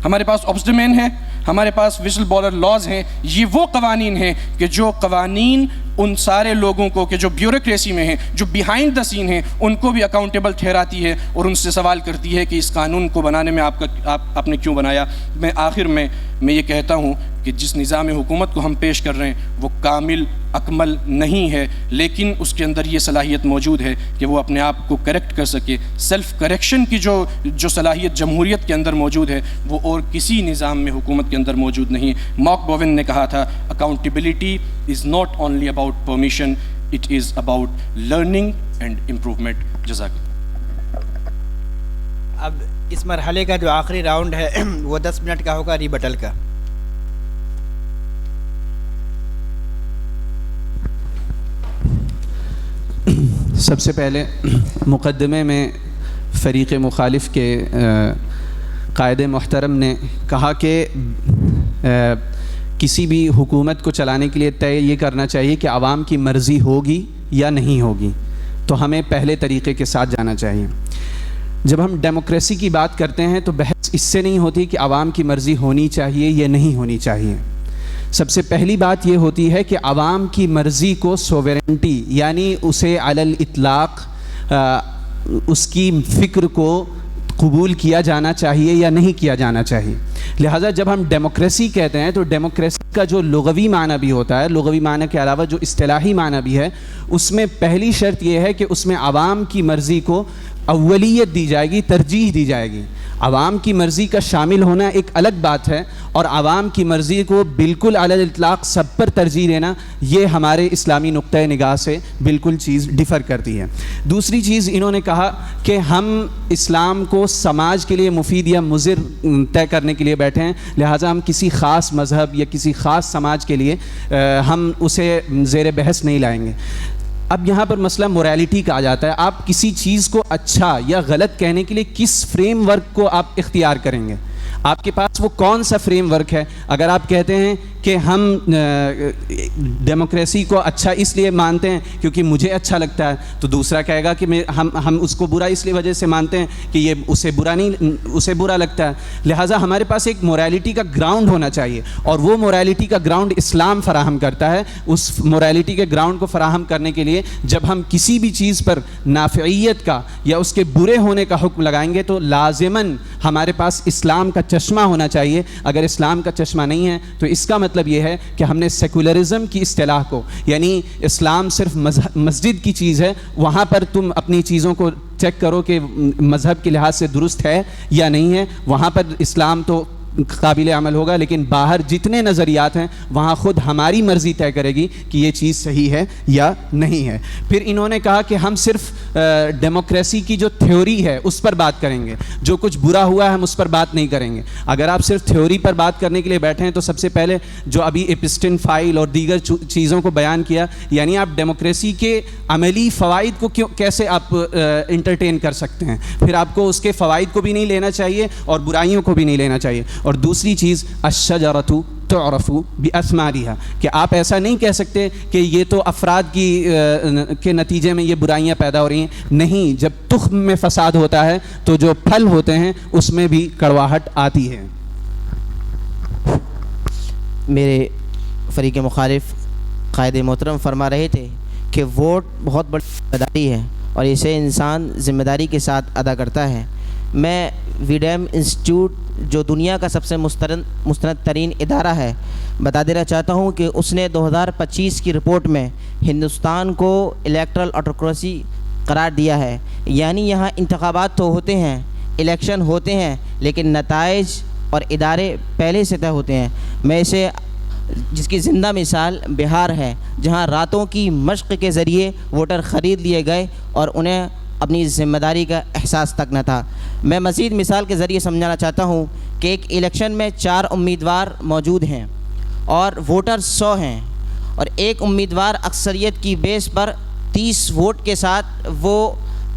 E: ہمارے پاس اوبسڈمین ہے، ہمارے پاس وزل بلوئر لاز ہیں۔ یہ وہ قوانین ہیں کہ جو قوانین ان سارے لوگوں کو کہ جو بیوروکریسی میں ہیں، جو بیہائنڈ دا سین ہیں، ان کو بھی اکاؤنٹیبل ٹھہراتی ہے اور ان سے سوال کرتی ہے کہ اس قانون کو بنانے میں آپ نے کیوں بنایا۔ میں آخر میں یہ کہتا ہوں کہ جس نظام حکومت کو ہم پیش کر رہے ہیں وہ کامل اکمل نہیں ہے، لیکن اس کے اندر یہ صلاحیت موجود ہے کہ وہ اپنے آپ کو کریکٹ کر سکے۔ سیلف کریکشن کی جو صلاحیت جمہوریت کے اندر موجود ہے وہ اور کسی نظام میں حکومت کے اندر موجود نہیں۔ مارک بوون نے کہا تھا accountability is not only about permission, it is about learning and improvement. جزاک اللہ۔
A: اب اس مرحلے کا جو آخری راؤنڈ ہے وہ 10 منٹ کا ہوگا ریبٹل کا۔
D: سب سے پہلے مقدمے میں فریق مخالف کے قائد محترم نے کہا کہ کسی بھی حکومت کو چلانے کے لیے طے یہ کرنا چاہیے کہ عوام کی مرضی ہوگی یا نہیں ہوگی، تو ہمیں پہلے طریقے کے ساتھ جانا چاہیے۔ جب ہم ڈیموکریسی کی بات کرتے ہیں تو بحث اس سے نہیں ہوتی کہ عوام کی مرضی ہونی چاہیے یا نہیں ہونی چاہیے۔ سب سے پہلی بات یہ ہوتی ہے کہ عوام کی مرضی کو سوورنٹی، یعنی اسے علی الاطلاق اس کی فکر کو قبول کیا جانا چاہیے یا نہیں کیا جانا چاہیے۔ لہٰذا جب ہم ڈیموکریسی کہتے ہیں تو ڈیموکریسی کا جو لغوی معنی بھی ہوتا ہے، لغوی معنی کے علاوہ جو اصطلاحی معنی بھی ہے، اس میں پہلی شرط یہ ہے کہ اس میں عوام کی مرضی کو اولیت دی جائے گی، ترجیح دی جائے گی۔ عوام کی مرضی کا شامل ہونا ایک الگ بات ہے، اور عوام کی مرضی کو بالکل علی الاطلاق سب پر ترجیح دینا، یہ ہمارے اسلامی نقطۂ نگاہ سے بالکل چیز ڈیفر کرتی ہے۔ دوسری چیز انہوں نے کہا کہ ہم اسلام کو سماج کے لیے مفید یا مضر طے کرنے کے لیے بیٹھے ہیں، لہٰذا ہم کسی خاص مذہب یا کسی خاص سماج کے لیے ہم اسے زیر بحث نہیں لائیں گے۔ اب یہاں پر مسئلہ موریلٹی کا آ جاتا ہے۔ آپ کسی چیز کو اچھا یا غلط کہنے کے لیے کس فریم ورک کو آپ اختیار کریں گے؟ آپ کے پاس وہ کون سا فریم ورک ہے؟ اگر آپ کہتے ہیں کہ ہم ڈیموکریسی کو اچھا اس لیے مانتے ہیں کیونکہ مجھے اچھا لگتا ہے، تو دوسرا کہے گا کہ ہم اس کو برا اس لیے وجہ سے مانتے ہیں کہ یہ اسے برا لگتا ہے۔ لہٰذا ہمارے پاس ایک موریلٹی کا گراؤنڈ ہونا چاہیے، اور وہ موریلٹی کا گراؤنڈ اسلام فراہم کرتا ہے۔ اس موریلٹی کے گراؤنڈ کو فراہم کرنے کے لیے جب ہم کسی بھی چیز پر نافعیت کا یا اس کے برے ہونے کا حکم لگائیں گے تو لازماً ہمارے پاس اسلام کا چشمہ ہونا چاہیے۔ اگر اسلام کا چشمہ نہیں ہے تو اس کا مطلب یہ ہے کہ ہم نے سیکولرزم کی اصطلاح کو، یعنی اسلام صرف مسجد کی چیز ہے، وہاں پر تم اپنی چیزوں کو چیک کرو کہ مذہب کے لحاظ سے درست ہے یا نہیں ہے، وہاں پر اسلام تو قابل عمل ہوگا، لیکن باہر جتنے نظریات ہیں وہاں خود ہماری مرضی طے کرے گی کہ یہ چیز صحیح ہے یا نہیں ہے۔ پھر انہوں نے کہا کہ ہم صرف ڈیموکریسی کی جو تھیوری ہے اس پر بات کریں گے، جو کچھ برا ہوا ہے ہم اس پر بات نہیں کریں گے۔ اگر آپ صرف تھیوری پر بات کرنے کے لیے بیٹھے ہیں تو سب سے پہلے جو ابھی ایپسٹن فائل اور دیگر چیزوں کو بیان کیا، یعنی آپ ڈیموکریسی کے عملی فوائد کو کیسے آپ انٹرٹین کر سکتے ہیں؟ پھر آپ کو اس کے فوائد کو بھی نہیں لینا چاہیے اور برائیوں کو بھی نہیں لینا چاہیے۔ اور دوسری چیز الشجرۃ تعرف باسمارها، کہ آپ ایسا نہیں کہہ سکتے کہ یہ تو افراد کے نتیجے میں یہ برائیاں پیدا ہو رہی ہیں، نہیں، جب تخم میں فساد ہوتا ہے تو جو پھل ہوتے ہیں اس میں بھی کڑواہٹ آتی ہے۔
B: میرے فریق مخالف قائد محترم فرما رہے تھے کہ ووٹ بہت بڑی ذمہ داری ہے اور اسے انسان ذمہ داری کے ساتھ ادا کرتا ہے۔ میں ویڈیم انسٹیٹیوٹ جو دنیا کا سب سے مستند ترین ادارہ ہے بتا دینا چاہتا ہوں کہ اس نے 2025 کی رپورٹ میں ہندوستان کو الیکٹرل آٹوکریسی قرار دیا ہے، یعنی یہاں انتخابات تو ہوتے ہیں، الیکشن ہوتے ہیں، لیکن نتائج اور ادارے پہلے سے طے ہوتے ہیں۔ میں اسے جس کی زندہ مثال بہار ہے، جہاں راتوں کی مشق کے ذریعے ووٹر خرید لیے گئے اور انہیں اپنی ذمہ داری کا احساس تک نہ تھا۔ میں مزید مثال کے ذریعے سمجھانا چاہتا ہوں کہ ایک الیکشن میں 4 امیدوار موجود ہیں اور ووٹر 100 ہیں، اور ایک امیدوار اکثریت کی بیس پر 30 ووٹ کے ساتھ وہ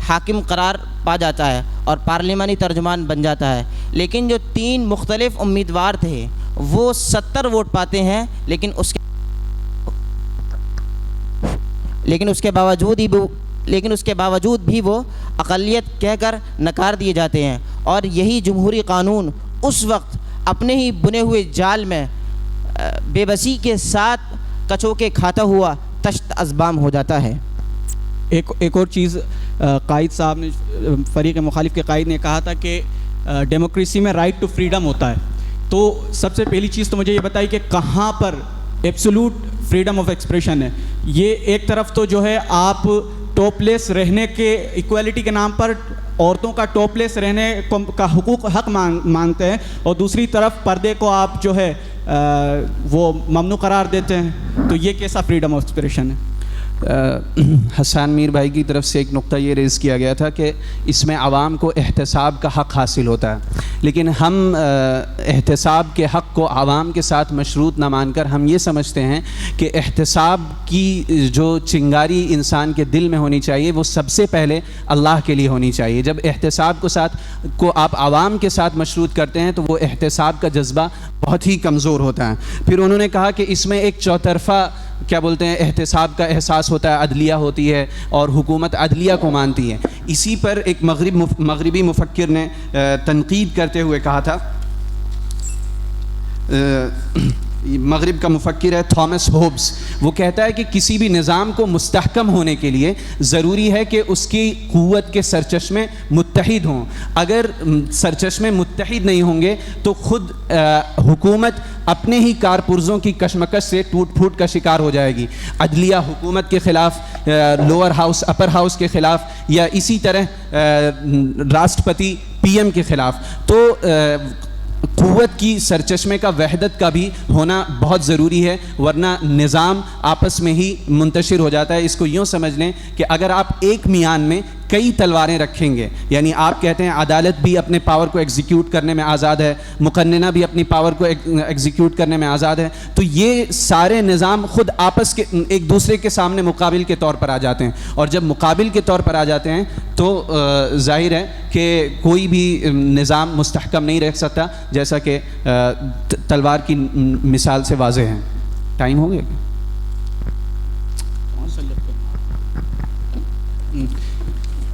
B: حاکم قرار پا جاتا ہے اور پارلیمانی ترجمان بن جاتا ہے، لیکن جو 3 مختلف امیدوار تھے وہ 70 ووٹ پاتے ہیں، لیکن اس کے باوجود بھی وہ اقلیت کہہ کر نکار دیے جاتے ہیں، اور یہی جمہوری قانون اس وقت اپنے ہی بنے ہوئے جال میں بے بسی کے ساتھ کچوکے کھاتا ہوا تشت ازبام ہو جاتا ہے۔
F: ایک اور چیز قائد صاحب نے، فریق مخالف کے قائد نے کہا تھا کہ ڈیموکریسی میں رائٹ ٹو فریڈم ہوتا ہے، تو سب سے پہلی چیز تو مجھے یہ بتائی کہ کہاں پر ایبسولوٹ فریڈم آف ایکسپریشن ہے۔ یہ ایک طرف تو جو ہے آپ ٹاپ لیس رہنے کے ایکویلٹی کے نام پر عورتوں کا ٹاپ لیس رہنے کا حق مانگتے ہیں، اور دوسری طرف پردے کو آپ جو ہے وہ ممنوع قرار دیتے ہیں، تو یہ کیسا فریڈم آف ایکسپریشن ہے؟
D: حسان میر بھائی کی طرف سے ایک نقطہ یہ ریز کیا گیا تھا کہ اس میں عوام کو احتساب کا حق حاصل ہوتا ہے، لیکن ہم احتساب کے حق کو عوام کے ساتھ مشروط نہ مان کر ہم یہ سمجھتے ہیں کہ احتساب کی جو چنگاری انسان کے دل میں ہونی چاہیے وہ سب سے پہلے اللہ کے لیے ہونی چاہیے۔ جب احتساب کو آپ عوام کے ساتھ مشروط کرتے ہیں تو وہ احتساب کا جذبہ بہت ہی کمزور ہوتا ہے۔ پھر انہوں نے کہا کہ اس میں ایک چوطرفہ کیا بولتے ہیں احتساب کا احساس ہوتا ہے، عدلیہ ہوتی ہے اور حکومت عدلیہ کو مانتی ہے۔ اسی پر ایک مغربی مفکر نے تنقید کرتے ہوئے کہا تھا، مغرب کا مفکر ہے تھامس ہوبز، وہ کہتا ہے کہ کسی بھی نظام کو مستحکم ہونے کے لیے ضروری ہے کہ اس کی قوت کے سرچشمے متحد ہوں۔ اگر سرچشمے متحد نہیں ہوں گے تو خود حکومت اپنے ہی کارپرزوں کی کشمکش سے ٹوٹ پھوٹ کا شکار ہو جائے گی۔ عدلیہ حکومت کے خلاف، لوور ہاؤس اپر ہاؤس کے خلاف، یا اسی طرح راشٹرپتی پی ایم کے خلاف۔ تو قوت کی سرچشمے کا وحدت کا بھی ہونا بہت ضروری ہے، ورنہ نظام آپس میں ہی منتشر ہو جاتا ہے۔ اس کو یوں سمجھ لیں کہ اگر آپ ایک میان میں کئی تلواریں رکھیں گے، یعنی آپ کہتے ہیں عدالت بھی اپنے پاور کو ایگزیکیوٹ کرنے میں آزاد ہے، مقننہ بھی اپنی پاور کو ایگزیکیوٹ کرنے میں آزاد ہے، تو یہ سارے نظام خود آپس کے ایک دوسرے کے سامنے مقابل کے طور پر آ جاتے ہیں، اور جب مقابل کے طور پر آ جاتے ہیں تو ظاہر ہے کہ کوئی بھی نظام مستحکم نہیں رہ سکتا، جیسا کہ تلوار کی مثال سے واضح ہے۔ ٹائم ہو گیا؟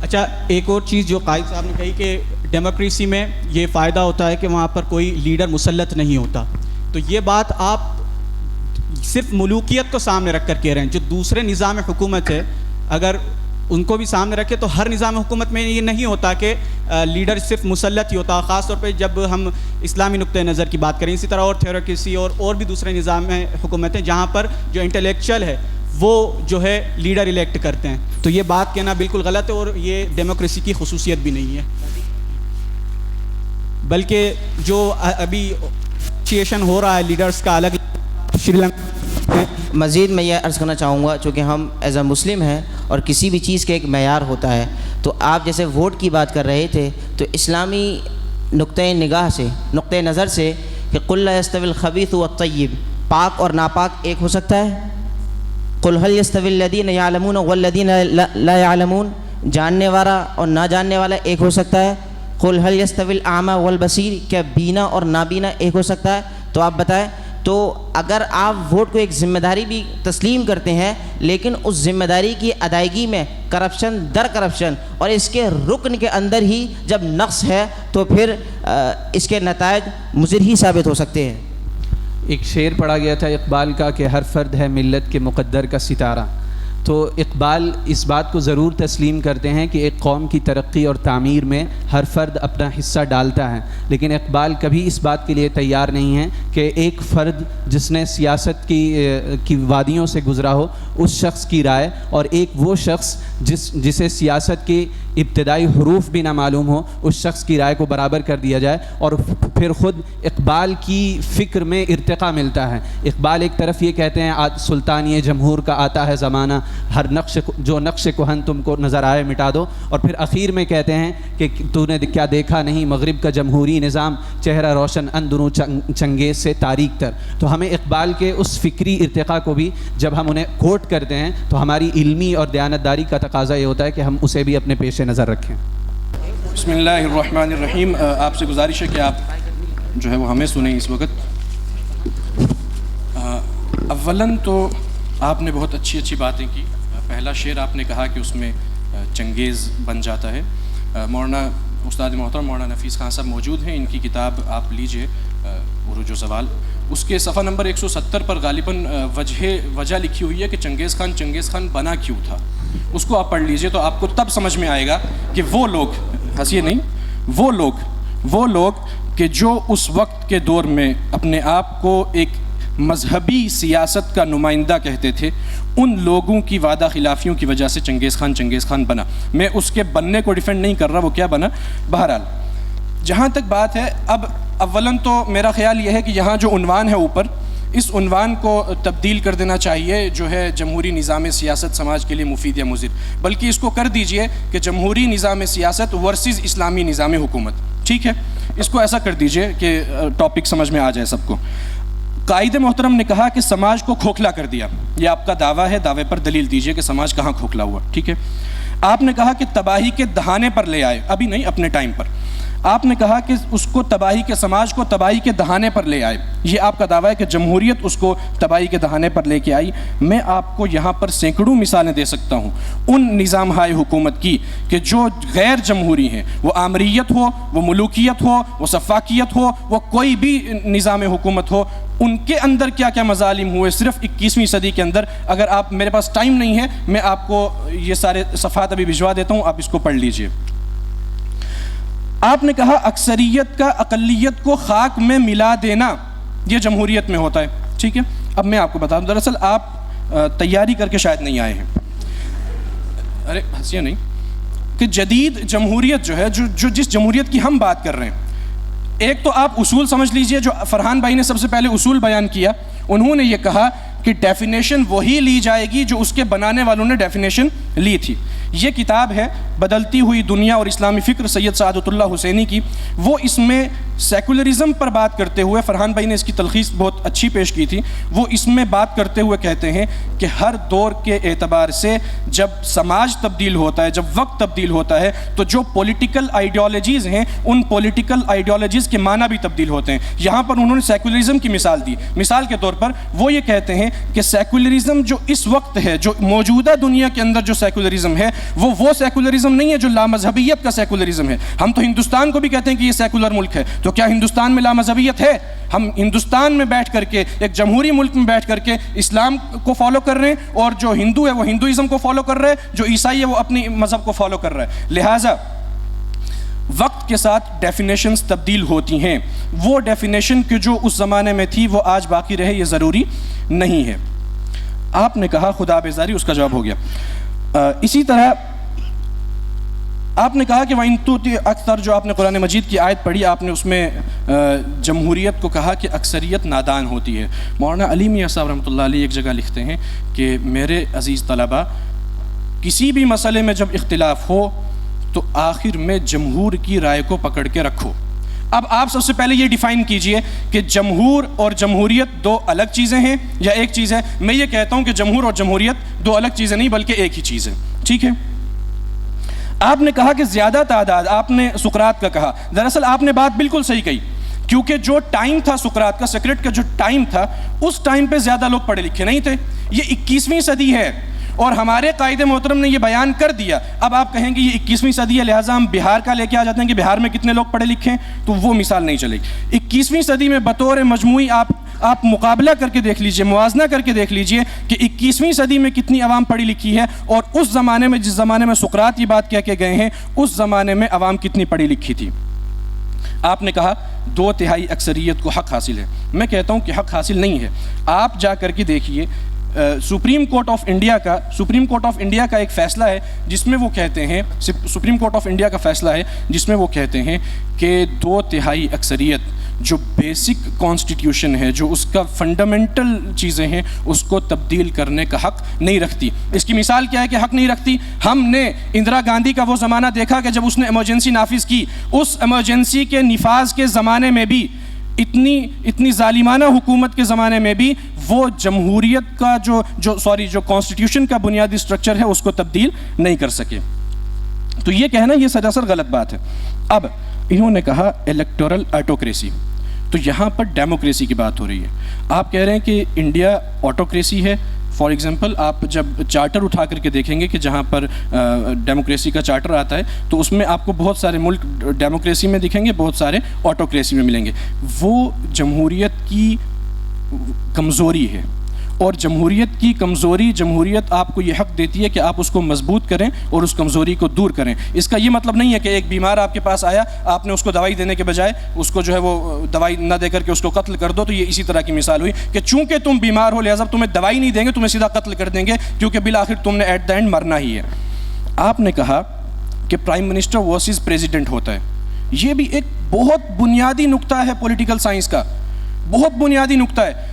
F: اچھا، ایک اور چیز جو قائد صاحب نے کہی کہ ڈیموکریسی میں یہ فائدہ ہوتا ہے کہ وہاں پر کوئی لیڈر مسلط نہیں ہوتا، تو یہ بات آپ صرف ملوکیت کو سامنے رکھ کر کہہ رہے ہیں۔ جو دوسرے نظام حکومت ہے اگر ان کو بھی سامنے رکھے تو ہر نظام حکومت میں یہ نہیں ہوتا کہ لیڈر صرف مسلط ہی ہوتا، خاص طور پہ جب ہم اسلامی نقطۂ نظر کی بات کریں۔ اسی طرح اور تھیوریکریسی اور بھی دوسرے نظام حکومت ہیں جہاں پر جو انٹلیکچوئل ہے وہ جو ہے لیڈر الیکٹ کرتے ہیں، تو یہ بات کہنا بالکل غلط ہے اور یہ ڈیموکریسی کی خصوصیت بھی نہیں ہے۔ بلکہ جو ابھی انیشیشن ہو رہا ہے لیڈرز کا الگ شری لنکا،
B: مزید میں یہ عرض کرنا چاہوں گا، چونکہ ہم ایز اے مسلم ہیں اور کسی بھی چیز کا ایک معیار ہوتا ہے، تو آپ جیسے ووٹ کی بات کر رہے تھے تو اسلامی نقطۂ نظر سے کہ قل لا یستوی الخبیث والطیب، پاک اور ناپاک ایک ہو سکتا ہے؟ قل هل یستوی الذین یعلمون والذین لا یعلمون، جاننے والا اور نہ جاننے والا ایک ہو سکتا ہے؟ قل هل یستوی الاعمی والبصیر، کیا بینا اور نابینا ایک ہو سکتا ہے؟ تو آپ بتائیں۔ تو اگر آپ ووٹ کو ایک ذمہ داری بھی تسلیم کرتے ہیں، لیکن اس ذمہ داری کی ادائیگی میں کرپشن در کرپشن اور اس کے رکن کے اندر ہی جب نقص ہے تو پھر اس کے نتائج مضر ہی ثابت ہو سکتے ہیں۔
D: ایک شعر پڑھا گیا تھا اقبال کا کہ ہر فرد ہے ملت کے مقدر کا ستارہ، تو اقبال اس بات کو ضرور تسلیم کرتے ہیں کہ ایک قوم کی ترقی اور تعمیر میں ہر فرد اپنا حصہ ڈالتا ہے، لیکن اقبال کبھی اس بات کے لیے تیار نہیں ہے کہ ایک فرد جس نے سیاست کی وادیوں سے گزرا ہو اس شخص کی رائے، اور ایک وہ شخص جسے سیاست کی ابتدائی حروف بھی نہ معلوم ہو اس شخص کی رائے کو برابر کر دیا جائے، اور پھر خود اقبال کی فکر میں ارتقا ملتا ہے۔ اقبال ایک طرف یہ کہتے ہیں سلطانی جمہور کا آتا ہے زمانہ، ہر نقش کہن تم کو نظر آئے مٹا دو، اور پھر اخیر میں کہتے ہیں کہ تو نے کیا دیکھا نہیں مغرب کا جمہوری نظام، چہرہ روشن اندروں چنگیز سے تاریک تر۔ تو ہمیں اقبال کے اس فکری ارتقا کو بھی جب ہم انہیں کوٹ کرتے ہیں تو ہماری علمی اور دیانتداری کا تقاضا یہ ہوتا ہے کہ ہم اسے بھی اپنے پیش نظر رکھیں۔
E: بسم اللہ الرحمن الرحیم۔ آپ سے گزارش ہے کہ آپ جو ہے وہ ہمیں سنیں اس وقت۔ اولاً تو آپ نے بہت اچھی باتیں کی۔ پہلا شعر آپ نے کہا کہ اس میں چنگیز بن جاتا ہے۔ مولانا استاد محترم مولانا نفیس خان صاحب موجود ہیں، ان کی کتاب آپ لیجئے عروج و زوال، اس کے صفحہ نمبر 170 پر غالباً وجہ لکھی ہوئی ہے کہ چنگیز خان بنا کیوں تھا، اس کو آپ پڑھ لیجئے تو آپ کو تب سمجھ میں آئے گا کہ وہ لوگ، ہنسیے نہیں، وہ لوگ کہ جو اس وقت کے دور میں اپنے آپ کو ایک مذہبی سیاست کا نمائندہ کہتے تھے، ان لوگوں کی وعدہ خلافیوں کی وجہ سے چنگیز خان بنا۔ میں اس کے بننے کو ڈیفینڈ نہیں کر رہا، وہ کیا بنا۔ بہرحال جہاں تک بات ہے، اب اولاً تو میرا خیال یہ ہے کہ یہاں جو عنوان ہے اوپر، اس عنوان کو تبدیل کر دینا چاہیے جو ہے جمہوری نظام سیاست سماج کے لیے مفید یا مضر، بلکہ اس کو کر دیجئے کہ جمہوری نظام سیاست ورسز اسلامی نظام حکومت. ٹھیک ہے، اس کو ایسا کر دیجئے کہ ٹاپک سمجھ میں آ جائے سب کو. قائد محترم نے کہا کہ سماج کو کھوکھلا کر دیا. یہ آپ کا دعویٰ ہے، دعوے پر دلیل دیجئے کہ سماج کہاں کھوکھلا ہوا. ٹھیک ہے. آپ نے کہا کہ تباہی کے دہانے پر لے آئے، ابھی نہیں، اپنے ٹائم پر. آپ نے کہا کہ اس کو تباہی کے سماج کو تباہی کے دہانے پر لے آئے. یہ آپ کا دعویٰ ہے کہ جمہوریت اس کو تباہی کے دہانے پر لے کے آئی. میں آپ کو یہاں پر سینکڑوں مثالیں دے سکتا ہوں ان نظام ہائے حکومت کی کہ جو غیر جمہوری ہیں، وہ آمریت ہو، وہ ملوکیت ہو، وہ سفاکیت ہو، وہ کوئی بھی نظام حکومت ہو، ان کے اندر کیا کیا مظالم ہوئے صرف 21ویں صدی کے اندر. اگر آپ، میرے پاس ٹائم نہیں ہے، میں آپ کو یہ سارے صفحات ابھی بھجوا دیتا ہوں، آپ اس کو پڑھ لیجئے. آپ نے کہا اکثریت کا اقلیت کو خاک میں ملا دینا یہ جمہوریت میں ہوتا ہے. ٹھیک ہے. اب میں آپ کو بتا دوں، دراصل آپ تیاری کر کے شاید نہیں آئے ہیں. ارے ہنسیے نہیں، کہ جدید جمہوریت جو ہے، جو جس جمہوریت کی ہم بات کر رہے ہیں، ایک تو آپ اصول سمجھ لیجئے. جو فرحان بھائی نے سب سے پہلے اصول بیان کیا، انہوں نے یہ کہا کہ ڈیفینیشن وہی لی جائے گی جو اس کے بنانے والوں نے ڈیفینیشن لی تھی. یہ کتاب ہے بدلتی ہوئی دنیا اور اسلامی فکر، سید سعادت اللہ حسینی کی. وہ اس میں سیکولرزم پر بات کرتے ہوئے، فرحان بھائی نے اس کی تلخیص بہت اچھی پیش کی تھی، وہ اس میں بات کرتے ہوئے کہتے ہیں کہ ہر دور کے اعتبار سے جب سماج تبدیل ہوتا ہے، جب وقت تبدیل ہوتا ہے، تو جو پولیٹیکل آئیڈیالوجیز ہیں ان پولیٹیکل آئیڈیالوجیز کے معنی بھی تبدیل ہوتے ہیں. یہاں پر انہوں نے سیکولرزم کی مثال دی. مثال کے طور پر وہ یہ کہتے ہیں کہ سیکولرزم جو اس وقت ہے، جو موجودہ دنیا کے اندر جو سیکولرزم ہے، وہ سیکولرزم نہیں ہے جو لامذہبیت کا سیکولرزم ہے. ہم تو ہندوستان کو بھی کہتے ہیں کہ یہ سیکولر ملک ہے، تو کیا ہندوستان میں لامذہبیت ہے؟ ہم ہندوستان میں بیٹھ کر کے، ایک جمہوری ملک میں بیٹھ کر کے اسلام کو فالو کر رہے ہیں، اور جو ہندو ہے وہ ہندوازم کو فالو کر رہے ہیں، جو عیسائی ہے وہ اپنی مذہب کو فالو کر رہا ہے. لہٰذا وقت کے ساتھ ڈیفینیشنز تبدیل ہوتی ہیں. وہ ڈیفینیشن کہ جو اس زمانے میں تھی وہ آج باقی رہے یہ ضروری نہیں ہے. آپ نے کہا خدا بیزاری، اس کا جواب ہو گیا. اسی طرح آپ نے کہا کہ وَإِن تُؤْتِ اکثر، جو آپ نے قرآن مجید کی آیت پڑھی، آپ نے اس میں جمہوریت کو کہا کہ اکثریت نادان ہوتی ہے. مولانا علی میاں صاحب رحمۃ اللہ علیہ ایک جگہ لکھتے ہیں کہ میرے عزیز طلبہ، کسی بھی مسئلے میں جب اختلاف ہو تو آخر میں جمہور کی رائے کو پکڑ کے رکھو. اب آپ سب سے پہلے یہ ڈیفائن کیجئے کہ جمہور اور جمہوریت دو الگ چیزیں ہیں یا ایک چیز ہے. میں یہ کہتا ہوں کہ جمہور اور جمہوریت دو الگ چیزیں نہیں بلکہ ایک ہی چیز ہے. ٹھیک ہے. آپ نے کہا کہ زیادہ تعداد، آپ نے سقراط کا کہا. دراصل آپ نے بات بالکل صحیح کہی، کیونکہ جو ٹائم تھا سقراط کا، سکرٹ کا جو ٹائم تھا، اس ٹائم پہ زیادہ لوگ پڑھے لکھے نہیں تھے. یہ 21ویں صدی ہے اور ہمارے قائد محترم نے یہ بیان کر دیا. اب آپ کہیں گے یہ 21ویں صدی ہے لہٰذا ہم بہار کا لے کے آ جاتے ہیں کہ بہار میں کتنے لوگ پڑھے لکھے ہیں، تو وہ مثال نہیں چلے گی. 21ویں صدی میں بطور مجموعی آپ مقابلہ کر کے دیکھ لیجئے، موازنہ کر کے دیکھ لیجئے کہ 21ویں صدی میں کتنی عوام پڑھی لکھی ہے، اور اس زمانے میں، جس زمانے میں سقراط یہ بات کہہ کے گئے ہیں، اس زمانے میں عوام کتنی پڑھی لکھی تھی. آپ نے کہا 2/3 اکثریت کو حق حاصل ہے. میں کہتا ہوں کہ حق حاصل نہیں ہے. آپ جا کر کے دیکھیے سپریم کورٹ آف انڈیا کا ایک فیصلہ ہے جس میں وہ کہتے ہیں، سپریم کورٹ آف انڈیا کا فیصلہ ہے جس میں وہ کہتے ہیں کہ 2/3 اکثریت جو بیسک کانسٹیٹیوشن ہے، جو اس کا فنڈامنٹل چیزیں ہیں، اس کو تبدیل کرنے کا حق نہیں رکھتی. اس کی مثال کیا ہے کہ حق نہیں رکھتی؟ ہم نے اندرا گاندھی کا وہ زمانہ دیکھا کہ جب اس نے ایمرجنسی نافذ کی، اس ایمرجنسی کے نفاذ کے زمانے میں بھی، اتنی ظالمانہ حکومت کے زمانے میں بھی، وہ جمہوریت کا جو کانسٹیٹیوشن کا بنیادی سٹرکچر ہے اس کو تبدیل نہیں کر سکے. تو یہ کہنا یہ سراسر غلط بات ہے. اب انہوں نے کہا الیکٹورل آٹوکریسی، تو یہاں پر ڈیموکریسی کی بات ہو رہی ہے. آپ کہہ رہے ہیں کہ انڈیا آٹوکریسی ہے. فار ایگزامپل آپ جب چارٹر اٹھا کر کے دیکھیں گے کہ جہاں پر ڈیموکریسی کا چارٹر آتا ہے تو اس میں آپ کو بہت سارے ملک ڈیموکریسی میں دکھیں گے، بہت سارے آٹوکریسی میں ملیں گے. وہ جمہوریت کی کمزوری ہے، اور جمہوریت کی کمزوری، جمہوریت آپ کو یہ حق دیتی ہے کہ آپ اس کو مضبوط کریں اور اس کمزوری کو دور کریں. اس کا یہ مطلب نہیں ہے کہ ایک بیمار آپ کے پاس آیا، آپ نے اس کو دوائی دینے کے بجائے اس کو جو ہے وہ دوائی نہ دے کر کے اس کو قتل کر دو. تو یہ اسی طرح کی مثال ہوئی کہ چونکہ تم بیمار ہو لہٰذا تمہیں دوائی نہیں دیں گے، تمہیں سیدھا قتل کر دیں گے، کیونکہ بالآخر تم نے ایٹ دا اینڈ مرنا ہی ہے. آپ نے کہا کہ پرائم منسٹر ورسز پریزیڈنٹ ہوتا ہے. یہ بھی ایک بہت بنیادی نقطہ ہے پولیٹیکل سائنس کا، بہت بنیادی نقطہ ہے.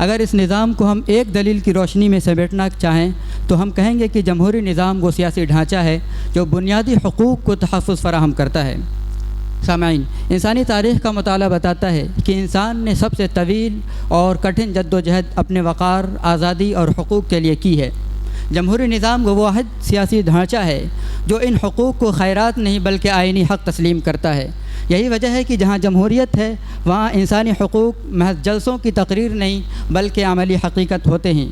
F: اگر اس نظام کو ہم ایک دلیل کی روشنی میں سمیٹنا چاہیں تو ہم کہیں گے کہ جمہوری نظام وہ سیاسی ڈھانچہ ہے جو بنیادی حقوق کو تحفظ فراہم کرتا ہے۔ سامعین، انسانی تاریخ کا مطالعہ بتاتا ہے کہ انسان نے سب سے طویل اور کٹھن جد و جہد اپنے وقار، آزادی اور حقوق کے لیے کی ہے۔ جمہوری نظام وہ واحد سیاسی ڈھانچہ ہے جو ان حقوق کو خیرات نہیں بلکہ آئینی حق تسلیم کرتا ہے۔ یہی وجہ ہے کہ جہاں جمہوریت ہے وہاں انسانی حقوق محض جلسوں کی تقریر نہیں بلکہ عملی حقیقت ہوتے ہیں۔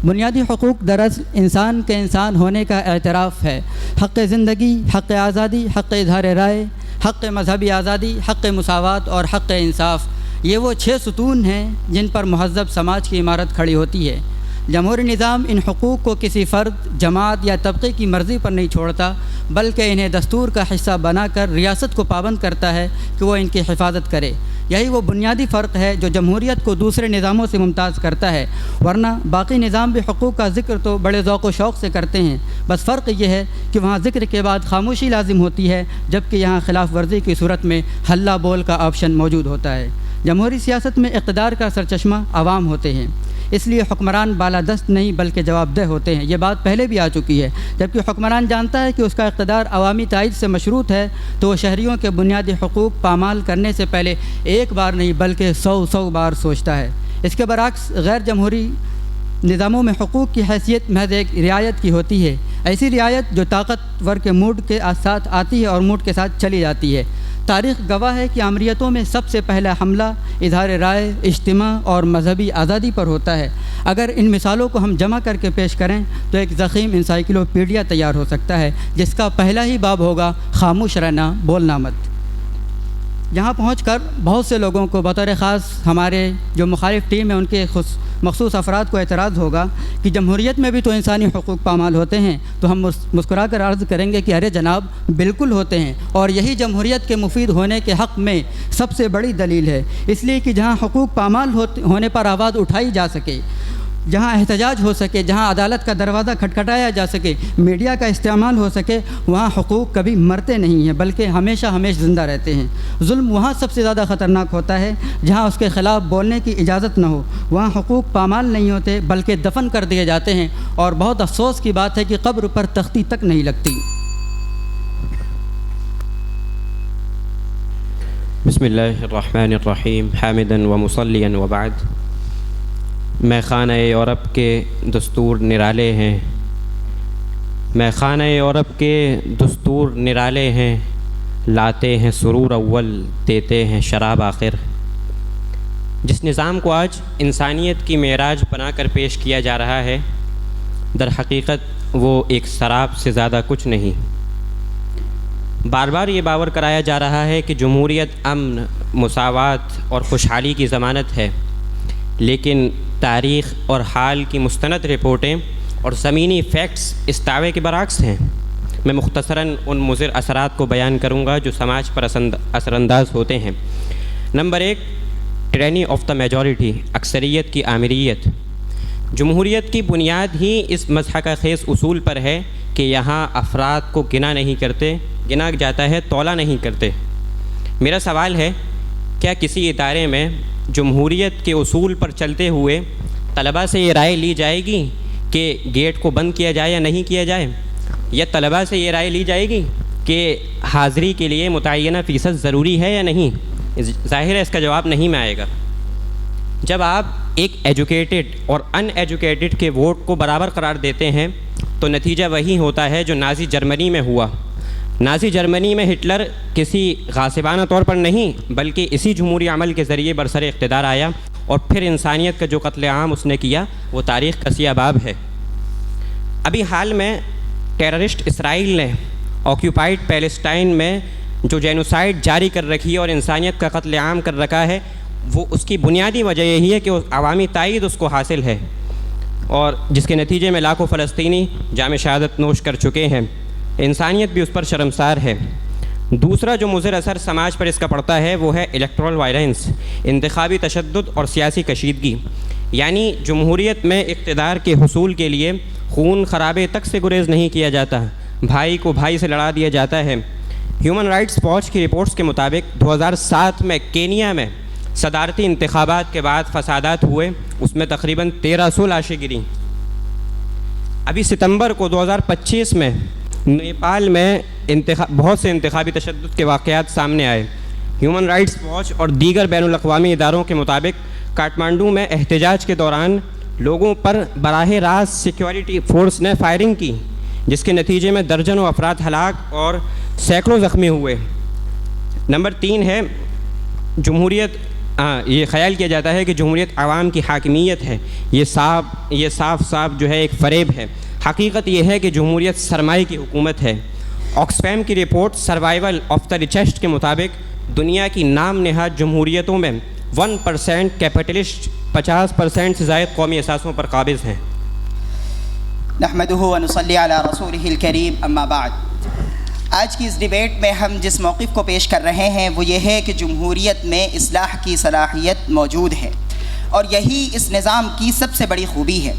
F: بنیادی حقوق دراصل انسان کے انسان ہونے کا اعتراف ہے۔ حق زندگی، حق آزادی، حق اظہار رائے، حق مذہبی آزادی، حق مساوات اور حق انصاف، یہ وہ 6 ستون ہیں جن پر مہذب سماج کی عمارت کھڑی ہوتی ہے۔ جمہوری نظام ان حقوق کو کسی فرد، جماعت یا طبقے کی مرضی پر نہیں چھوڑتا بلکہ انہیں دستور کا حصہ بنا کر ریاست کو پابند کرتا ہے کہ وہ ان کی حفاظت کرے۔ یہی وہ بنیادی فرق ہے جو جمہوریت کو دوسرے نظاموں سے ممتاز کرتا ہے، ورنہ باقی نظام بھی حقوق کا ذکر تو بڑے ذوق و شوق سے کرتے ہیں، بس فرق یہ ہے کہ وہاں ذکر کے بعد خاموشی لازم ہوتی ہے، جبکہ یہاں خلاف ورزی کی صورت میں ہلہ بول کا آپشن موجود ہوتا ہے۔ جمہوری سیاست میں اقتدار کا سرچشمہ عوام ہوتے ہیں، اس لیے حکمران بالادست نہیں بلکہ جواب دہ ہوتے ہیں۔ یہ بات پہلے بھی آ چکی ہے۔ جبکہ حکمران جانتا ہے کہ اس کا اقتدار عوامی تائید سے مشروط ہے تو وہ شہریوں کے بنیادی حقوق پامال کرنے سے پہلے ایک بار نہیں بلکہ 100 بار سوچتا ہے۔ اس کے برعکس غیر جمہوری نظاموں میں حقوق کی حیثیت محض ایک رعایت کی ہوتی ہے، ایسی رعایت جو طاقتور کے موڈ کے ساتھ آتی ہے اور موڈ کے ساتھ چلی جاتی ہے۔ تاریخ گواہ ہے کہ آمریتوں میں سب سے پہلا حملہ اظہار رائے، اجتماع اور مذہبی آزادی پر ہوتا ہے۔ اگر ان مثالوں کو ہم جمع کر کے پیش کریں تو ایک ضخیم انسائکلوپیڈیا تیار ہو سکتا ہے جس کا پہلا ہی باب ہوگا خاموش رہنا، بولنا مت۔ یہاں پہنچ کر بہت سے لوگوں کو بطور خاص ہمارے جو مخالف ٹیم ہے ان کے مخصوص افراد کو اعتراض ہوگا کہ جمہوریت میں بھی تو انسانی حقوق پامال ہوتے ہیں، تو ہم مسکرا کر عرض کریں گے کہ ارے جناب بالکل ہوتے ہیں، اور یہی جمہوریت کے مفید ہونے کے حق میں سب سے بڑی دلیل ہے۔ اس لیے کہ جہاں حقوق پامال ہونے پر آواز اٹھائی جا سکے، جہاں احتجاج ہو سکے، جہاں عدالت کا دروازہ کھٹکھٹایا جا سکے، میڈیا کا استعمال ہو سکے، وہاں حقوق کبھی مرتے نہیں ہیں بلکہ ہمیشہ زندہ رہتے ہیں۔ ظلم وہاں سب سے زیادہ خطرناک ہوتا ہے جہاں اس کے خلاف بولنے کی اجازت نہ ہو، وہاں حقوق پامال نہیں ہوتے بلکہ دفن کر دیے جاتے ہیں، اور بہت افسوس کی بات ہے کہ قبر پر تختی تک نہیں لگتی۔
G: بسم اللہ الرحمن الرحیم، حامداً و مصلیاً و بعد۔ میں خانہ یورپ کے دستور نرالے ہیں، میں خانہ یورپ کے دستور نرالے ہیں، لاتے ہیں سرور اول، دیتے ہیں شراب آخر۔ جس نظام کو آج انسانیت کی معراج بنا کر پیش کیا جا رہا ہے، در حقیقت وہ ایک سراب سے زیادہ کچھ نہیں۔ بار بار یہ باور کرایا جا رہا ہے کہ جمہوریت امن، مساوات اور خوشحالی کی ضمانت ہے، لیکن تاریخ اور حال کی مستند رپورٹیں اور زمینی فیکٹس اس دعوے کے برعکس ہیں۔ میں مختصراً ان مضر اثرات کو بیان کروں گا جو سماج پر اثر انداز ہوتے ہیں۔ Number 1، trainee of the majority, اکثریت کی آمریت۔ جمہوریت کی بنیاد ہی اس مضحکہ خیز اصول پر ہے کہ یہاں افراد کو گنا جاتا ہے، تولا نہیں کرتے۔ میرا سوال ہے، کیا کسی ادارے میں جمہوریت کے اصول پر چلتے ہوئے طلباء سے یہ رائے لی جائے گی کہ گیٹ کو بند کیا جائے یا نہیں کیا جائے؟ یا طلباء سے یہ رائے لی جائے گی کہ حاضری کے لیے متعینہ فیصد ضروری ہے یا نہیں؟ ظاہر ہے اس کا جواب نہیں میں آئے گا۔ جب آپ ایک ایجوکیٹڈ اور ان ایجوکیٹڈ کے ووٹ کو برابر قرار دیتے ہیں تو نتیجہ وہی ہوتا ہے جو نازی جرمنی میں ہوا۔ نازی جرمنی میں ہٹلر کسی غاصبانہ طور پر نہیں بلکہ اسی جمہوری عمل کے ذریعے برسر اقتدار آیا، اور پھر انسانیت کا جو قتل عام اس نے کیا وہ تاریخ کا سیاہ باب ہے۔ ابھی حال میں ٹیررسٹ اسرائیل نے آکیوپائڈ پیلسٹائن میں جو جینوسائیڈ جاری کر رکھی ہے اور انسانیت کا قتل عام کر رکھا ہے، وہ اس کی بنیادی وجہ یہی ہے کہ عوامی تائید اس کو حاصل ہے، اور جس کے نتیجے میں لاکھوں فلسطینی جام شہادت نوش کر چکے ہیں۔ انسانیت بھی اس پر شرمسار ہے۔ دوسرا جو مضر اثر سماج پر اس کا پڑتا ہے وہ ہے الیکٹورل وائلنس، انتخابی تشدد اور سیاسی کشیدگی۔ یعنی جمہوریت میں اقتدار کے حصول کے لیے خون خرابے تک سے گریز نہیں کیا جاتا، بھائی کو بھائی سے لڑا دیا جاتا ہے۔ ہیومن رائٹس واچ کی رپورٹس کے مطابق 2007 میں کینیا میں صدارتی انتخابات کے بعد فسادات ہوئے، اس میں تقریباً 1300 لاشیں گریں۔ ابھی ستمبر کو 2025 میں نیپال میں بہت سے انتخابی تشدد کے واقعات سامنے آئے۔ ہیومن رائٹس واچ اور دیگر بین الاقوامی اداروں کے مطابق کاٹمانڈو میں احتجاج کے دوران لوگوں پر براہ راست سیکیورٹی فورس نے فائرنگ کی، جس کے نتیجے میں درجنوں افراد ہلاک اور سینکڑوں زخمی ہوئے۔ نمبر 3 ہے جمہوریت۔ یہ خیال کیا جاتا ہے کہ جمہوریت عوام کی حاکمیت ہے، یہ صاف جو ہے ایک فریب ہے۔ حقیقت یہ ہے کہ جمہوریت سرمایہ کی حکومت ہے۔ آکسفیم کی report survival of the richest کے مطابق دنیا کی نام نہاد جمہوریتوں میں 1% کیپٹلسٹ 50% سے زائد قومی اثاثوں پر قابض ہیں۔
H: نحمدہ ونصلی علی رسولہ الکریم، اما بعد۔ آج کی اس ڈیبیٹ میں ہم جس موقف کو پیش کر رہے ہیں وہ یہ ہے کہ جمہوریت میں اصلاح کی صلاحیت موجود ہے، اور یہی اس نظام کی سب سے بڑی خوبی ہے۔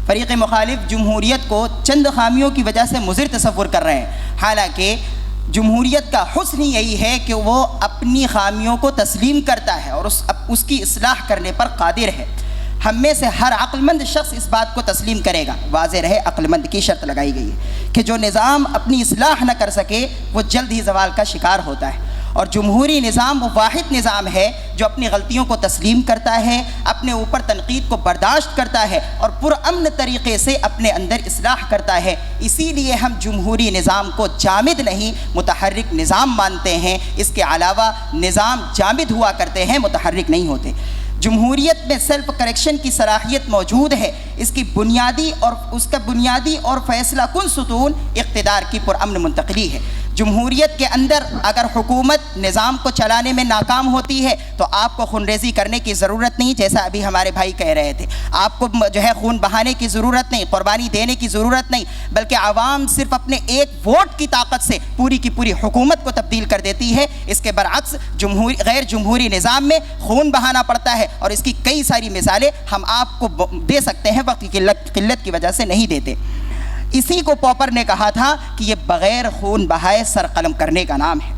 H: فریق مخالف جمہوریت کو چند خامیوں کی وجہ سے مضر تصور کر رہے ہیں، حالانکہ جمہوریت کا حسن یہی ہے کہ وہ اپنی خامیوں کو تسلیم کرتا ہے اور اس کی اصلاح کرنے پر قادر ہے۔ ہم میں سے ہر عقل مند شخص اس بات کو تسلیم کرے گا۔ واضح رہے، عقل مند کی شرط لگائی گئی ہے کہ جو نظام اپنی اصلاح نہ کر سکے وہ جلد ہی زوال کا شکار ہوتا ہے، اور جمہوری نظام وہ واحد نظام ہے جو اپنی غلطیوں کو تسلیم کرتا ہے، اپنے اوپر تنقید کو برداشت کرتا ہے اور پرامن طریقے سے اپنے اندر اصلاح کرتا ہے۔ اسی لیے ہم جمہوری نظام کو جامد نہیں متحرک نظام مانتے ہیں۔ اس کے علاوہ نظام جامد ہوا کرتے ہیں، متحرک نہیں ہوتے۔ جمہوریت میں سیلف کریکشن کی صلاحیت موجود ہے۔ اس کا بنیادی اور فیصلہ کن ستون اقتدار کی پرامن منتقلی ہے۔ جمہوریت کے اندر اگر حکومت نظام کو چلانے میں ناکام ہوتی ہے تو آپ کو خون ریزی کرنے کی ضرورت نہیں، جیسا ابھی ہمارے بھائی کہہ رہے تھے۔ آپ کو جو ہے خون بہانے کی ضرورت نہیں، قربانی دینے کی ضرورت نہیں، بلکہ عوام صرف اپنے ایک ووٹ کی طاقت سے پوری کی پوری حکومت کو تبدیل کر دیتی ہے۔ اس کے برعکس غیر جمہوری نظام میں خون بہانا پڑتا ہے، اور اس کی کئی ساری مثالیں ہم آپ کو دے سکتے ہیں، وقت کی قلت کی وجہ سے نہیں دیتے۔ اسی کو پاپر نے کہا تھا کہ یہ بغیر خون بہائے سر قلم کرنے کا نام ہے۔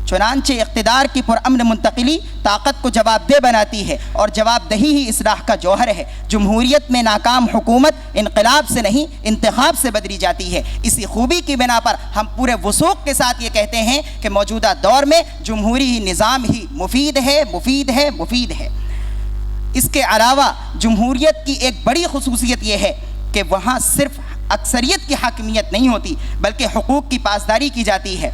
H: چنانچہ اقتدار کی پرامن منتقلی طاقت کو جواب دہ بناتی ہے، اور جواب دہی ہی اصلاح کا جوہر ہے۔ جمہوریت میں ناکام حکومت انقلاب سے نہیں انتخاب سے بدلی جاتی ہے۔ اسی خوبی کی بنا پر ہم پورے وثوق کے ساتھ یہ کہتے ہیں کہ موجودہ دور میں جمہوری نظام ہی مفید ہے۔ اس کے علاوہ جمہوریت کی ایک بڑی خصوصیت یہ ہے کہ وہاں صرف اکثریت کی حاکمیت نہیں ہوتی بلکہ حقوق کی پاسداری کی جاتی ہے۔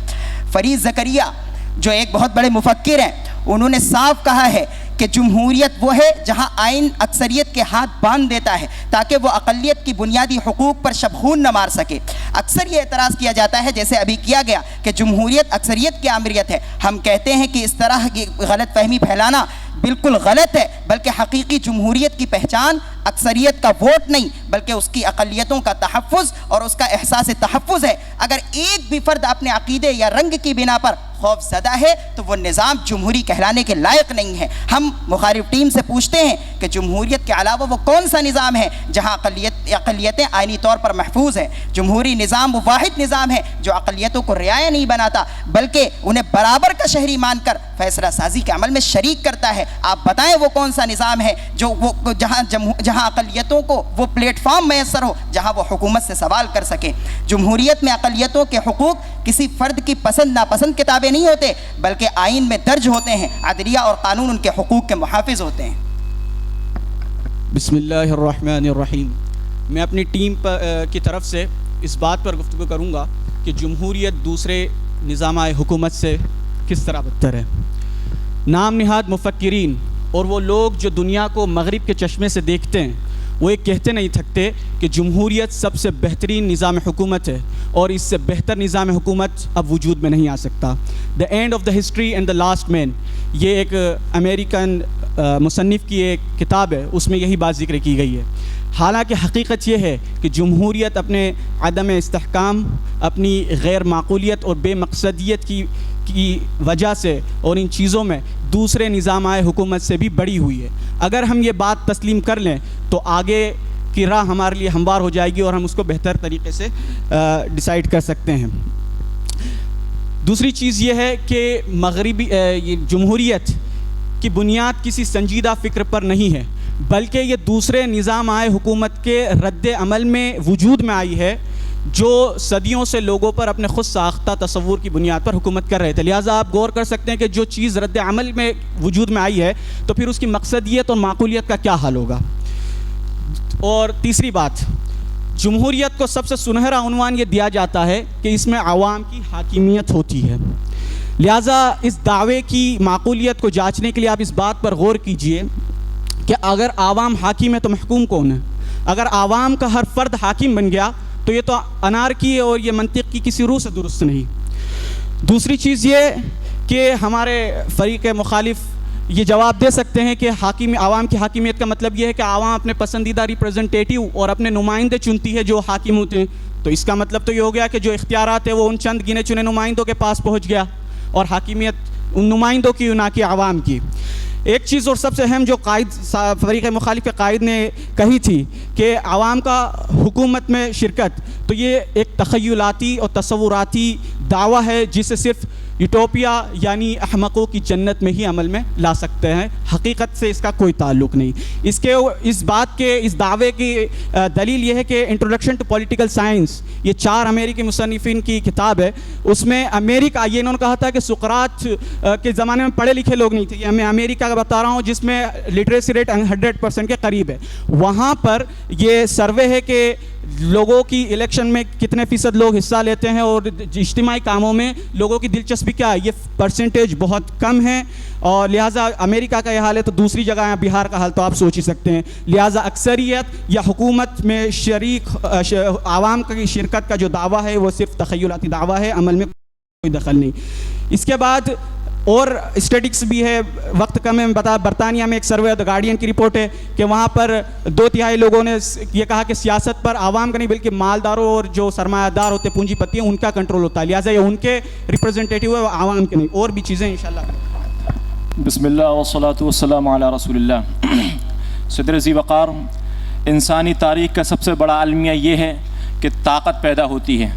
H: فرید زکریا جو ایک بہت بڑے مفکر ہیں، انہوں نے صاف کہا ہے کہ جمہوریت وہ ہے جہاں آئین اکثریت کے ہاتھ باندھ دیتا ہے تاکہ وہ اقلیت کی بنیادی حقوق پر شبخون نہ مار سکے۔ اکثر یہ اعتراض کیا جاتا ہے، جیسے ابھی کیا گیا، کہ جمہوریت اکثریت کی آمریت ہے۔ ہم کہتے ہیں کہ اس طرح کی غلط فہمی پھیلانا بالکل غلط ہے، بلکہ حقیقی جمہوریت کی پہچان اکثریت کا ووٹ نہیں بلکہ اس کی اقلیتوں کا تحفظ اور اس کا احساس تحفظ ہے۔ اگر ایک بھی فرد اپنے عقیدے یا رنگ کی بنا پر خوف زدہ ہے تو وہ نظام جمہوری کہلانے کے لائق نہیں ہے۔ ہم مخالف ٹیم سے پوچھتے ہیں کہ جمہوریت کے علاوہ وہ کون سا نظام ہے جہاں اقلیتیں آئینی طور پر محفوظ ہیں؟ جمہوری نظام وہ واحد نظام ہے جو اقلیتوں کو رعایا نہیں بناتا بلکہ انہیں برابر کا شہری مان کر فیصلہ سازی کے عمل میں شریک کرتا ہے۔ آپ بتائیں وہ کون سا نظام ہے جہاں اقلیتوں کو وہ پلیٹ فارم میسر ہو جہاں وہ حکومت سے سوال کر سکیں؟ جمہوریت میں اقلیتوں کے حقوق کسی فرد کی پسند ناپسند کتابیں نہیں ہوتے بلکہ آئین میں درج ہوتے ہیں۔ عدلیہ اور قانون ان کے حقوق کے محافظ ہوتے ہیں۔
F: بسم اللہ الرحمن الرحیم۔ میں اپنی ٹیم کی طرف سے اس بات پر گفتگو کروں گا کہ جمہوریت دوسرے نظامۂ حکومت سے کس طرح بدتر ہے۔ نام نہاد مفکرین اور وہ لوگ جو دنیا کو مغرب کے چشمے سے دیکھتے ہیں وہ یہ کہتے نہیں تھکتے کہ جمہوریت سب سے بہترین نظام حکومت ہے اور اس سے بہتر نظام حکومت اب وجود میں نہیں آ سکتا۔ The end of the history and the last man, یہ ایک امریکن مصنف کی ایک کتاب ہے، اس میں یہی بات ذکر کی گئی ہے۔ حالانکہ حقیقت یہ ہے کہ جمہوریت اپنے عدم استحکام، اپنی غیر معقولیت اور بے مقصدیت کی وجہ سے اور ان چیزوں میں دوسرے نظامۂ حکومت سے بھی بڑی ہوئی ہے۔ اگر ہم یہ بات تسلیم کر لیں تو آگے کی راہ ہمارے لیے ہموار ہو جائے گی اور ہم اس کو بہتر طریقے سے ڈیسائیڈ کر سکتے ہیں۔ دوسری چیز یہ ہے کہ مغربی جمہوریت کی بنیاد کسی سنجیدہ فکر پر نہیں ہے، بلکہ یہ دوسرے نظام آئے حکومت کے رد عمل میں وجود میں آئی ہے جو صدیوں سے لوگوں پر اپنے خود ساختہ تصور کی بنیاد پر حکومت کر رہے تھے۔ لہٰذا آپ غور کر سکتے ہیں کہ جو چیز رد عمل میں وجود میں آئی ہے تو پھر اس کی مقصدیت اور معقولیت کا کیا حل ہوگا۔ اور تیسری بات، جمہوریت کو سب سے سنہرا عنوان یہ دیا جاتا ہے کہ اس میں عوام کی حاکمیت ہوتی ہے، لہٰذا اس دعوے کی معقولیت کو جانچنے کے لیے آپ اس بات پر غور کیجئے کہ اگر عوام حاکم ہے تو محکوم کون ہے؟ اگر عوام کا ہر فرد حاکم بن گیا تو یہ تو انارکی ہے اور یہ منطق کی کسی روح سے درست نہیں۔ دوسری چیز یہ کہ ہمارے فریق مخالف یہ جواب دے سکتے ہیں کہ عوام کی حاکمیت کا مطلب یہ ہے کہ عوام اپنے پسندیدہ ریپریزنٹیٹیو اور اپنے نمائندے چنتی ہے جو حاکم ہوتے ہیں، تو اس کا مطلب تو یہ ہو گیا کہ جو اختیارات ہیں وہ ان چند گنے چنے نمائندوں کے پاس پہنچ گیا اور حاکمیت ان نمائندوں کی نہ کہ عوام کی۔ ایک چیز اور سب سے اہم جو فریق مخالف کے قائد نے کہی تھی کہ عوام کا حکومت میں شرکت، تو یہ ایک تخیلاتی اور تصوراتی دعویٰ ہے جسے صرف یوٹوپیا یعنی احمقوں کی جنت میں ہی عمل میں لا سکتے ہیں، حقیقت سے اس کا کوئی تعلق نہیں۔ اس دعوے کی دلیل یہ ہے کہ انٹروڈکشن ٹو پولیٹیکل سائنس، یہ 4 امریکی مصنفین کی کتاب ہے، اس میں امریکہ، یہ انہوں نے کہا تھا کہ سقراط کے زمانے میں پڑھے لکھے لوگ نہیں تھے، یہ میں امریکہ کا بتا رہا ہوں جس میں لٹریسی ریٹ 100% کے قریب ہے، وہاں پر یہ سروے ہے کہ لوگوں کی الیکشن میں کتنے فیصد لوگ حصہ لیتے ہیں اور اجتماعی کاموں میں لوگوں کی دلچسپی کیا ہے، یہ پرسنٹیج بہت کم ہے، اور لہٰذا امریکہ کا یہ حال ہے تو دوسری جگہ ہے بہار کا حال تو آپ سوچ ہی سکتے ہیں۔ لہٰذا اکثریت یا حکومت میں عوام کی شرکت کا جو دعویٰ ہے وہ صرف تخیلاتی دعویٰ ہے، عمل میں کوئی دخل نہیں۔ اس کے بعد اور اسٹیٹکس بھی ہے، وقت کم ہے، برطانیہ میں ایک سروے دی گارڈین کی رپورٹ ہے کہ وہاں پر 2/3 لوگوں نے یہ کہا کہ سیاست پر عوام کا نہیں بلکہ مالداروں اور جو سرمایہ دار ہوتے پونجی پتی ہیں ان کا کنٹرول ہوتا ہے، لہٰذا یہ ان کے ریپریزنٹیٹیو ہے، عوام کے نہیں۔ اور بھی چیزیں انشاءاللہ۔
E: بسم اللہ والصلاة والسلام علی رسول اللہ۔ صدر ذی وقار، انسانی تاریخ کا سب سے بڑا المیہ یہ ہے کہ طاقت پیدا ہوتی ہے،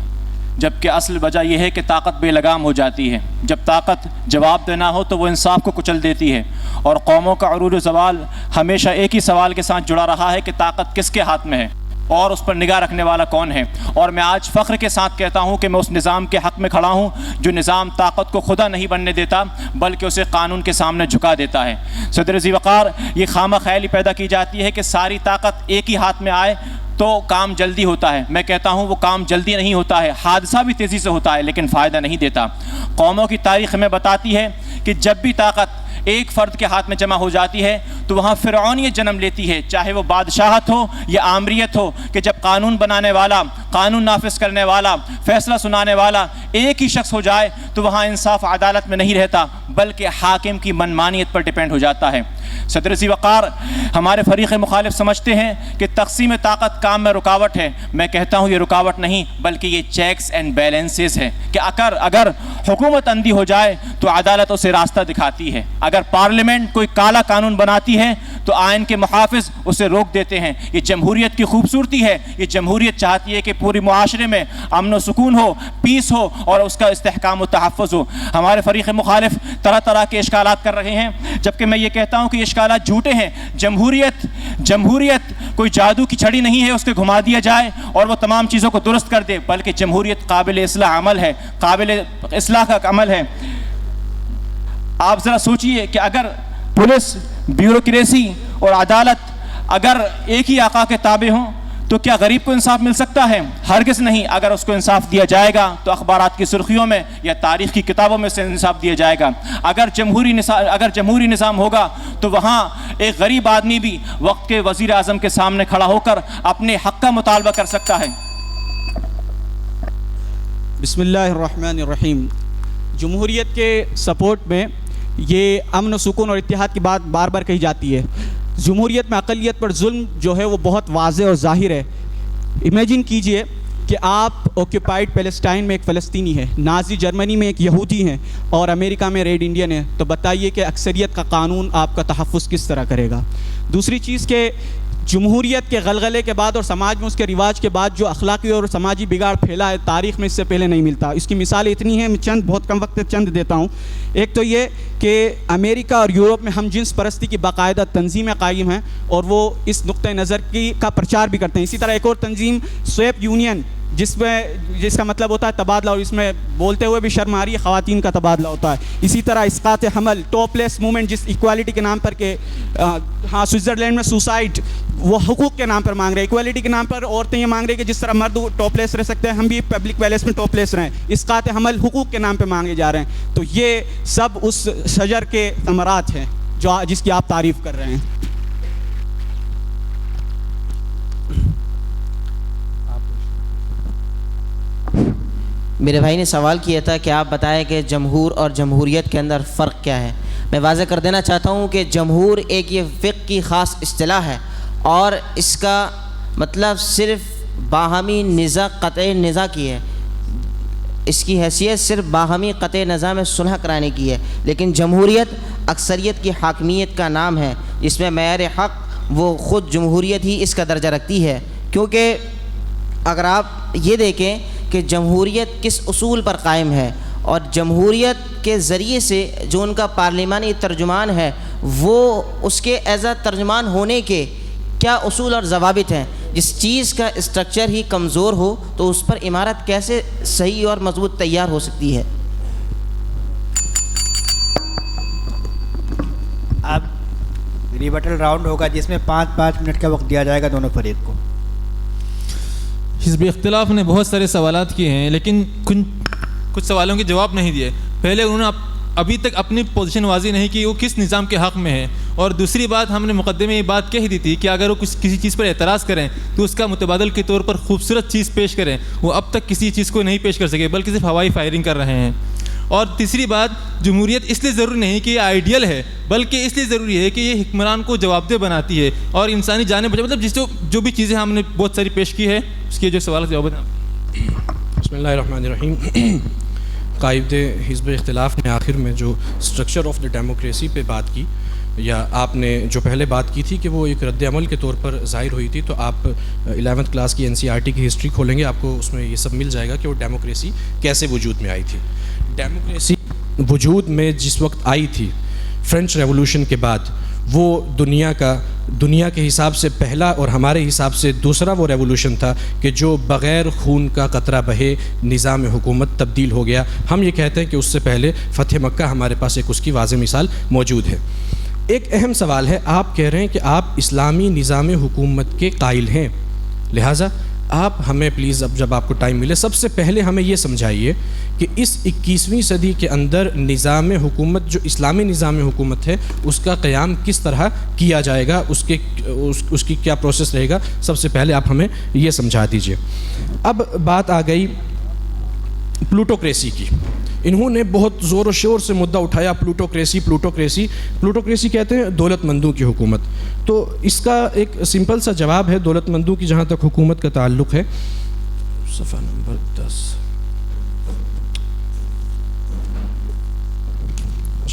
E: جبکہ اصل وجہ یہ ہے کہ طاقت بے لگام ہو جاتی ہے۔ جب طاقت جواب دینا ہو تو وہ انصاف کو کچل دیتی ہے، اور قوموں کا عروج و زوال ہمیشہ ایک ہی سوال کے ساتھ جڑا رہا ہے کہ طاقت کس کے ہاتھ میں ہے اور اس پر نگاہ رکھنے والا کون ہے۔ اور میں آج فخر کے ساتھ کہتا ہوں کہ میں اس نظام کے حق میں کھڑا ہوں جو نظام طاقت کو خدا نہیں بننے دیتا بلکہ اسے قانون کے سامنے جھکا دیتا ہے۔ صدر ذی وقار، یہ خامہ خیالی پیدا کی جاتی ہے کہ ساری طاقت ایک ہی ہاتھ میں آئے تو کام جلدی ہوتا ہے۔ میں کہتا ہوں وہ کام جلدی نہیں ہوتا ہے، حادثہ بھی تیزی سے ہوتا ہے لیکن فائدہ نہیں دیتا۔ قوموں کی تاریخ ہمیں بتاتی ہے کہ جب بھی طاقت ایک فرد کے ہاتھ میں جمع ہو جاتی ہے تو وہاں فرعونیت جنم لیتی ہے، چاہے وہ بادشاہت ہو یا آمریت ہو، کہ جب قانون بنانے والا، قانون نافذ کرنے والا، فیصلہ سنانے والا ایک ہی شخص ہو جائے تو وہاں انصاف عدالت میں نہیں رہتا بلکہ حاکم کی منمانیت پر ڈیپینڈ ہو جاتا ہے۔ صدر ذی وقار، ہمارے فریق مخالف سمجھتے ہیں کہ تقسیم طاقت کام میں رکاوٹ ہے۔ میں کہتا ہوں یہ رکاوٹ نہیں بلکہ یہ چیکس اینڈ بیلنسز ہے کہ اگر حکومت اندھی ہو جائے تو عدالت اسے راستہ دکھاتی ہے، اگر پارلیمنٹ کوئی کالا قانون بناتی ہے تو آئین کے محافظ اسے روک دیتے ہیں۔ یہ جمہوریت کی خوبصورتی ہے، یہ جمہوریت چاہتی ہے کہ پوری معاشرے میں امن و سکون ہو، پیس ہو اور اس کا استحکام و تحفظ ہو۔ ہمارے فریق مخالف طرح طرح کے اشکالات کر رہے ہیں، جبکہ میں یہ کہتا ہوں کہ یہ اشکالات جھوٹے ہیں۔ جمہوریت کوئی جادو کی چھڑی نہیں ہے اس کے گھما دیا جائے اور وہ تمام چیزوں کو درست کر دے، بلکہ جمہوریت قابل اصلاح عمل ہے، قابل اصلاح کا عمل ہے۔ آپ ذرا سوچئے کہ اگر پولیس، بیوروکریسی اور عدالت اگر ایک ہی آقا کے تابع ہوں تو کیا غریب کو انصاف مل سکتا ہے؟ ہرگز نہیں۔ اگر اس کو انصاف دیا جائے گا تو اخبارات کی سرخیوں میں یا تاریخ کی کتابوں میں سے انصاف دیا جائے گا۔ اگر جمہوری نظام ہوگا تو وہاں ایک غریب آدمی بھی وقت کے وزیر اعظم کے سامنے کھڑا ہو کر اپنے حق کا مطالبہ کر سکتا ہے۔
F: بسم اللہ الرحمن الرحیم۔ جمہوریت کے سپورٹ میں یہ امن و سکون اور اتحاد کی بات بار بار کہی جاتی ہے۔ جمہوریت میں اقلیت پر ظلم جو ہے وہ بہت واضح اور ظاہر ہے۔ امیجن کیجئے کہ آپ آکیوپائڈ پیلسٹائن میں ایک فلسطینی ہے، نازی جرمنی میں ایک یہودی ہیں اور امریکہ میں ریڈ انڈین ہے، تو بتائیے کہ اکثریت کا قانون آپ کا تحفظ کس طرح کرے گا؟ دوسری چیز کہ جمہوریت کے غلغلے کے بعد اور سماج میں اس کے رواج کے بعد جو اخلاقی اور سماجی بگاڑ پھیلا ہے تاریخ میں اس سے پہلے نہیں ملتا. اس کی مثالیں اتنی ہیں, میں چند بہت کم وقت چند دیتا ہوں. ایک تو یہ کہ امریکہ اور یورپ میں ہم جنس پرستی کی باقاعدہ تنظیمیں قائم ہیں اور وہ اس نقطۂ نظر کا پرچار بھی کرتے ہیں. اسی طرح ایک اور تنظیم سویپ یونین جس کا مطلب ہوتا ہے تبادلہ, اور اس میں بولتے ہوئے بھی شرم آ رہی ہے, خواتین کا تبادلہ ہوتا ہے. اسی طرح اسقاط حمل, ٹاپ لیس موومنٹ جس ایکوالٹی کے نام پر کہ ہاں سوئٹزرلینڈ میں سوسائڈ وہ حقوق کے نام پر مانگ رہے ہیں, ایکوالٹی کے نام پر عورتیں یہ مانگ رہی ہیں کہ جس طرح مرد ٹاپ لیس رہ سکتے ہیں ہم بھی پبلک پیلیس میں ٹاپ لیس رہیں. اسقاط حمل حقوق کے نام پہ مانگے جا رہے ہیں. تو یہ سب اس شجر کے ثمرات ہیں جس کی آپ تعریف کر رہے ہیں.
B: میرے بھائی نے سوال کیا تھا کہ آپ بتائیں کہ جمہور اور جمہوریت کے اندر فرق کیا ہے. میں واضح کر دینا چاہتا ہوں کہ جمہور ایک یہ فقہ کی خاص اصطلاح ہے اور اس کا مطلب صرف باہمی نزاع قطع نزاع کی ہے. اس کی حیثیت صرف باہمی قطع نزاع میں صلح کرانے کی ہے. لیکن جمہوریت اکثریت کی حاکمیت کا نام ہے جس میں معیار حق وہ خود جمہوریت ہی اس کا درجہ رکھتی ہے. کیونکہ اگر آپ یہ دیکھیں کہ جمہوریت کس اصول پر قائم ہے اور جمہوریت کے ذریعے سے جو ان کا پارلیمانی ترجمان ہے وہ اس کے ایز اے ترجمان ہونے کے کیا اصول اور ضوابط ہیں. جس چیز کا اسٹرکچر ہی کمزور ہو تو اس پر عمارت کیسے صحیح اور مضبوط تیار ہو سکتی ہے.
A: اب ریبٹل راؤنڈ ہوگا جس میں 5 منٹ کا وقت دیا جائے گا دونوں فریق کو.
C: حزب اختلاف نے بہت سارے سوالات کیے ہیں لیکن کچھ سوالوں کے جواب نہیں دیے. پہلے انہوں نے ابھی تک اپنی پوزیشن واضح نہیں کی وہ کس نظام کے حق میں ہے. اور دوسری بات ہم نے مقدمے میں یہ بات کہہ دی تھی کہ اگر وہ کسی چیز پر اعتراض کریں تو اس کا متبادل کے طور پر خوبصورت چیز پیش کریں. وہ اب تک کسی چیز کو نہیں پیش کر سکے بلکہ صرف ہوائی فائرنگ کر رہے ہیں. اور تیسری بات, جمہوریت اس لیے ضروری نہیں کہ یہ آئیڈیل ہے بلکہ اس لیے ضروری ہے کہ یہ حکمران کو جواب دہ بناتی ہے اور انسانی جانیں بچے. مطلب جو بھی چیزیں ہم نے بہت ساری پیش کی ہے اس کے جو سوال جواب ہیں.
E: بسم اللہ الرحمن الرحیم. قائد حزب اختلاف نے آخر میں جو اسٹرکچر آف دا ڈیموکریسی پہ بات کی یا آپ نے جو پہلے بات کی تھی کہ وہ ایک رد عمل کے طور پر ظاہر ہوئی تھی, تو آپ 11th کلاس کی NCERT کی ہسٹری کھولیں گے آپ کو اس میں یہ سب مل جائے گا کہ وہ ڈیموکریسی کیسے وجود میں آئی تھی. ڈیموکریسی وجود میں جس وقت آئی تھی فرینچ ریولوشن کے بعد, وہ دنیا کے حساب سے پہلا اور ہمارے حساب سے دوسرا وہ ریولوشن تھا کہ جو بغیر خون کا قطرہ بہے نظام حکومت تبدیل ہو گیا. ہم یہ کہتے ہیں کہ اس سے پہلے فتح مکہ ہمارے پاس ایک اس کی واضح مثال موجود ہے. ایک اہم سوال ہے, آپ کہہ رہے ہیں کہ آپ اسلامی نظام حکومت کے قائل ہیں, لہٰذا آپ ہمیں پلیز اب جب آپ کو ٹائم ملے سب سے پہلے ہمیں یہ سمجھائیے کہ اس 21ویں صدی کے اندر نظام حکومت جو اسلامی نظام حکومت ہے اس کا قیام کس طرح کیا جائے گا, اس کی کیا پروسیس رہے گا. سب سے پہلے آپ ہمیں یہ سمجھا دیجئے. اب بات آ گئی پلوٹوکریسی کی. انہوں نے بہت زور و شور سے مدعا اٹھایا پلوٹوکریسی کہتے ہیں دولت مندوں کی حکومت. تو اس کا ایک سمپل سا جواب ہے دولت مندوں کی جہاں تک حکومت کا تعلق ہے. صفحہ نمبر 10.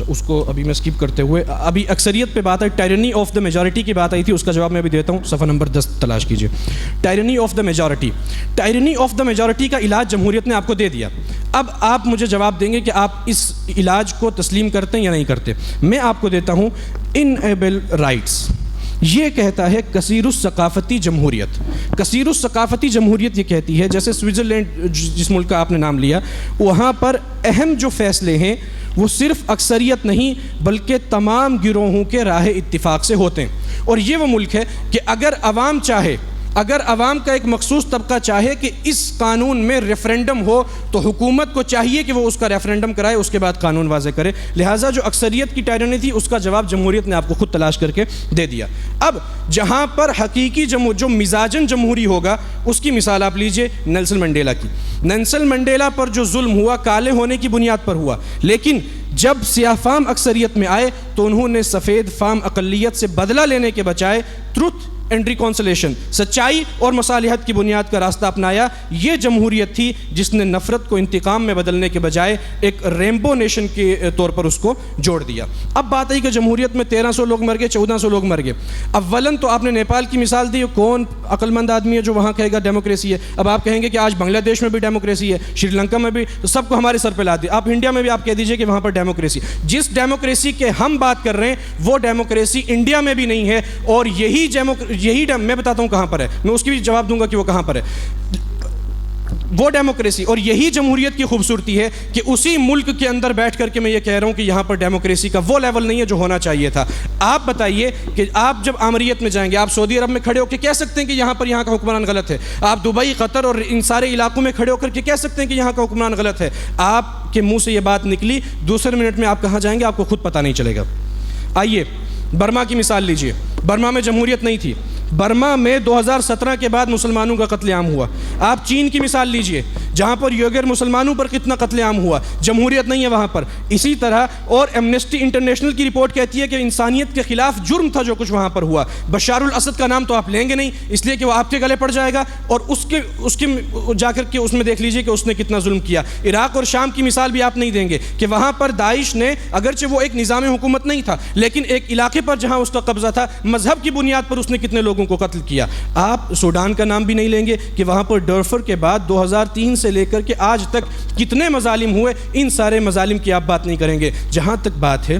E: اس کو ابھی میں اسکپ کرتے ہوئے ابھی اکثریت پہ بات ہے, ٹائرنی آف دا میجورٹی کی بات آئی تھی, اس کا جواب میں بھی دیتا ہوں. صفحہ نمبر 10 تلاش کیجئے. ٹائرنی آف دا میجورٹی کا علاج جمہوریت نے آپ کو دے دیا. اب آپ مجھے جواب دیں گے کہ آپ اس علاج کو تسلیم کرتے ہیں یا نہیں کرتے. میں آپ کو دیتا ہوں انیبل رائٹس. یہ کہتا ہے کثیر الثقافتی جمہوریت. کثیر الثقافتی جمہوریت یہ کہتی ہے جیسے سوئٹزرلینڈ جس ملک کا آپ نے نام لیا, وہاں پر اہم جو فیصلے ہیں وہ صرف اکثریت نہیں بلکہ تمام گروہوں کے راہ اتفاق سے ہوتے ہیں. اور یہ وہ ملک ہے کہ اگر عوام کا ایک مخصوص طبقہ چاہے کہ اس قانون میں ریفرینڈم ہو تو حکومت کو چاہیے کہ وہ اس کا ریفرینڈم کرائے, اس کے بعد قانون واضح کرے. لہٰذا جو اکثریت کی ٹائرنی تھی اس کا جواب جمہوریت نے آپ کو خود تلاش کر کے دے دیا. اب جہاں پر حقیقی جو مزاجن جمہوری ہوگا اس کی مثال آپ لیجئے نیلسن منڈیلا کی. نیلسن منڈیلا پر جو ظلم ہوا کالے ہونے کی بنیاد پر ہوا, لیکن جب سیاہ فام اکثریت میں آئے تو انہوں نے سفید فام اقلیت سے بدلہ لینے کے بجائے ٹروتھ
I: اینڈ ریکونسلیشن، سچائی اور مصالحت کی بنیاد کا راستہ اپنایا. یہ جمہوریت تھی جس نے نفرت کو انتقام میں بدلنے کے بجائے ایک ریمبو نیشن کے طور پر اس کو جوڑ دیا. اب بات آئی کہ جمہوریت میں 1300 لوگ مر گئے، 1400 لوگ مر گئے. اولاً تو آپ نے نیپال کی مثال دی، کون عقل مند آدمی ہے جو وہاں کہے گا ڈیموکریسی ہے؟ اب آپ کہیں گے کہ آج بنگلہ دیش میں بھی ڈیموکریسی ہے، شری لنکا میں بھی، تو سب کو ہمارے سر پہ لا دی. آپ انڈیا میں بھی آپ کہہ دیجئے کہ وہاں پر ڈیموکریسی. جس ڈیموکریسی کے ہم بات کر رہے ہیں وہ ڈیموکریسی انڈیا میں بھی نہیں ہے، اور یہی میں بتاتا ہوں کہاں پر ہے، میں اس کی بھی جواب دوں گا کہ وہ کہاں پر ہے. وہ ڈیموکریسی اور یہی جمہوریت کی خوبصورتی ہے کہ اسی ملک کے اندر بیٹھ کر کے میں یہ کہہ رہا ہوں کہ یہاں پر ڈیموکریسی کا وہ لیول نہیں ہے جو ہونا چاہیے تھا. آپ بتائیے کہ آپ جب آمریت میں جائیں گے، آپ سعودی عرب میں کھڑے ہو کے کہہ سکتے ہیں کہ یہاں کا حکمران غلط ہے. آپ دبئی، قطر اور ان سارے علاقوں میں کھڑے ہو کر کے کہہ سکتے ہیں کہ یہاں کا حکمران غلط ہے. آپ کے منہ سے یہ بات نکلی، دوسرے منٹ میں آپ کہاں جائیں گے آپ کو خود پتہ نہیں چلے گا. آئیے برما کی مثال لیجئے. برما میں جمہوریت نہیں تھی. برما میں 2017 کے بعد مسلمانوں کا قتل عام ہوا. آپ چین کی مثال لیجئے، جہاں پر یوگر مسلمانوں پر کتنا قتل عام ہوا، جمہوریت نہیں ہے وہاں پر. اسی طرح اور ایمنسٹی انٹرنیشنل کی رپورٹ کہتی ہے کہ انسانیت کے خلاف جرم تھا جو کچھ وہاں پر ہوا. بشار الاسد کا نام تو آپ لیں گے نہیں، اس لیے کہ وہ آپ کے گلے پڑ جائے گا، اور اس کے جا کر کے اس میں دیکھ لیجئے کہ اس نے کتنا ظلم کیا. عراق اور شام کی مثال بھی آپ نہیں دیں گے کہ وہاں پر داعش نے، اگرچہ وہ ایک نظام حکومت نہیں تھا لیکن ایک علاقے پر جہاں اس کا قبضہ تھا، مذہب کی بنیاد پر اس نے کتنے لوگوں کو قتل کیا. آپ سوڈان کا نام بھی نہیں لیں گے کہ وہاں پر ڈرفر کے بعد 2003 سے لے کر کے آج تک کتنے مظالم ہوئے، ان سارے مظالم کی آپ بات نہیں کریں گے. جہاں تک بات ہے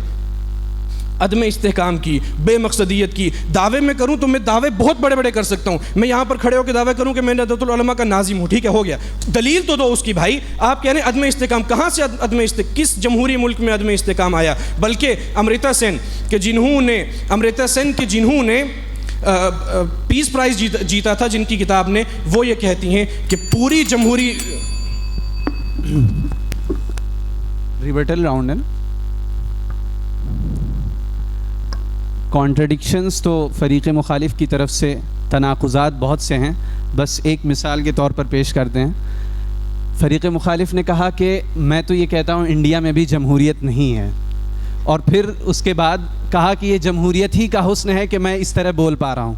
I: عدم استحکام کی، بے مقصدیت کی، دعوے میں کروں تو میں دعوے بہت بڑے بڑے کر سکتا ہوں. میں یہاں پر کھڑے ہو کے دعوے کروں کہ میں ندوۃ العلماء کا ناظم ہوں، ٹھیک ہے، ہو گیا. دلیل تو دو اس کی بھائی. آپ کہہ رہے ہیں عدم استحکام، کہاں سے عدم استحکام؟ کس جمہوری ملک میں عدم استحکام آیا؟ بلکہ امرتا سین کے جنہوں نے پیس پرائز جیتا تھا، جن کی کتاب نے، وہ یہ کہتی ہیں کہ پوری جمہوری
D: ریبٹل راؤنڈ ہے نا. کانٹرڈکشنز تو فریق مخالف کی طرف سے تناقضات بہت سے ہیں، بس ایک مثال کے طور پر پیش کرتے ہیں. فریق مخالف نے کہا کہ میں تو یہ کہتا ہوں انڈیا میں بھی جمہوریت نہیں ہے، اور پھر اس کے بعد کہا کہ یہ جمہوریت ہی کا حسن ہے کہ میں اس طرح بول پا رہا ہوں.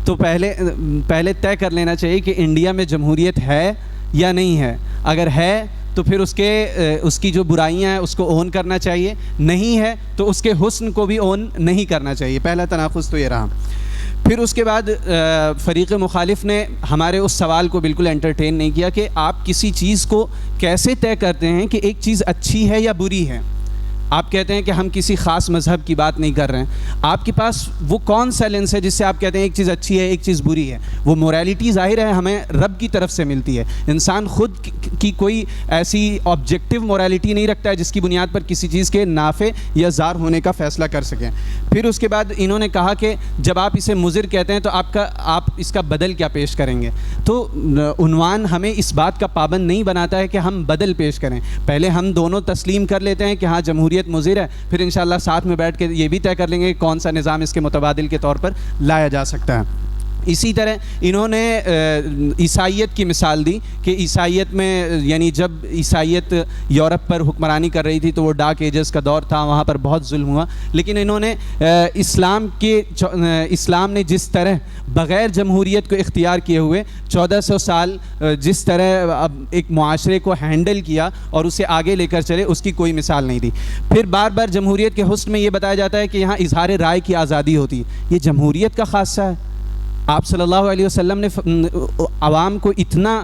D: تو پہلے طے کر لینا چاہیے کہ انڈیا میں جمہوریت ہے یا نہیں ہے. اگر ہے تو پھر اس کی جو برائیاں ہیں اس کو اون کرنا چاہیے، نہیں ہے تو اس کے حسن کو بھی اون نہیں کرنا چاہیے. پہلا تناقض تو یہ رہا. پھر اس کے بعد فریق مخالف نے ہمارے اس سوال کو بالکل انٹرٹین نہیں کیا کہ آپ کسی چیز کو کیسے طے کرتے ہیں کہ ایک چیز اچھی ہے یا بری ہے. آپ کہتے ہیں کہ ہم کسی خاص مذہب کی بات نہیں کر رہے ہیں. آپ کے پاس وہ کون سا لینس ہے جس سے آپ کہتے ہیں ایک چیز اچھی ہے ایک چیز بری ہے؟ وہ موریلٹی ظاہر ہے ہمیں رب کی طرف سے ملتی ہے. انسان خود کی کوئی ایسی آبجیکٹیو موریلٹی نہیں رکھتا ہے جس کی بنیاد پر کسی چیز کے نافع یا ضار ہونے کا فیصلہ کر سکیں. پھر اس کے بعد انہوں نے کہا کہ جب آپ اسے مضر کہتے ہیں تو آپ اس کا بدل کیا پیش کریں گے؟ تو عنوان ہمیں اس بات کا پابند نہیں بناتا ہے کہ ہم بدل پیش کریں. پہلے ہم دونوں تسلیم کر لیتے ہیں کہ ہاں جمہوریت مضر ہے، پھر انشاءاللہ ساتھ میں بیٹھ کے یہ بھی طے کر لیں گے کہ کون سا نظام اس کے متبادل کے طور پر لایا جا سکتا ہے. اسی طرح انہوں نے عیسائیت کی مثال دی کہ عیسائیت میں، یعنی جب عیسائیت یورپ پر حکمرانی کر رہی تھی تو وہ ڈارک ایجز کا دور تھا، وہاں پر بہت ظلم ہوا. لیکن انہوں نے اسلام نے جس طرح بغیر جمہوریت کو اختیار کیے ہوئے 1400 سال جس طرح ایک معاشرے کو ہینڈل کیا اور اسے آگے لے کر چلے، اس کی کوئی مثال نہیں دی. پھر بار بار جمہوریت کے حسن میں یہ بتایا جاتا ہے کہ یہاں اظہار رائے کی آزادی ہوتی ہے. یہ جمہوریت کا خاصہ ہے. آپ صلی اللہ علیہ وسلم نے عوام کو اتنا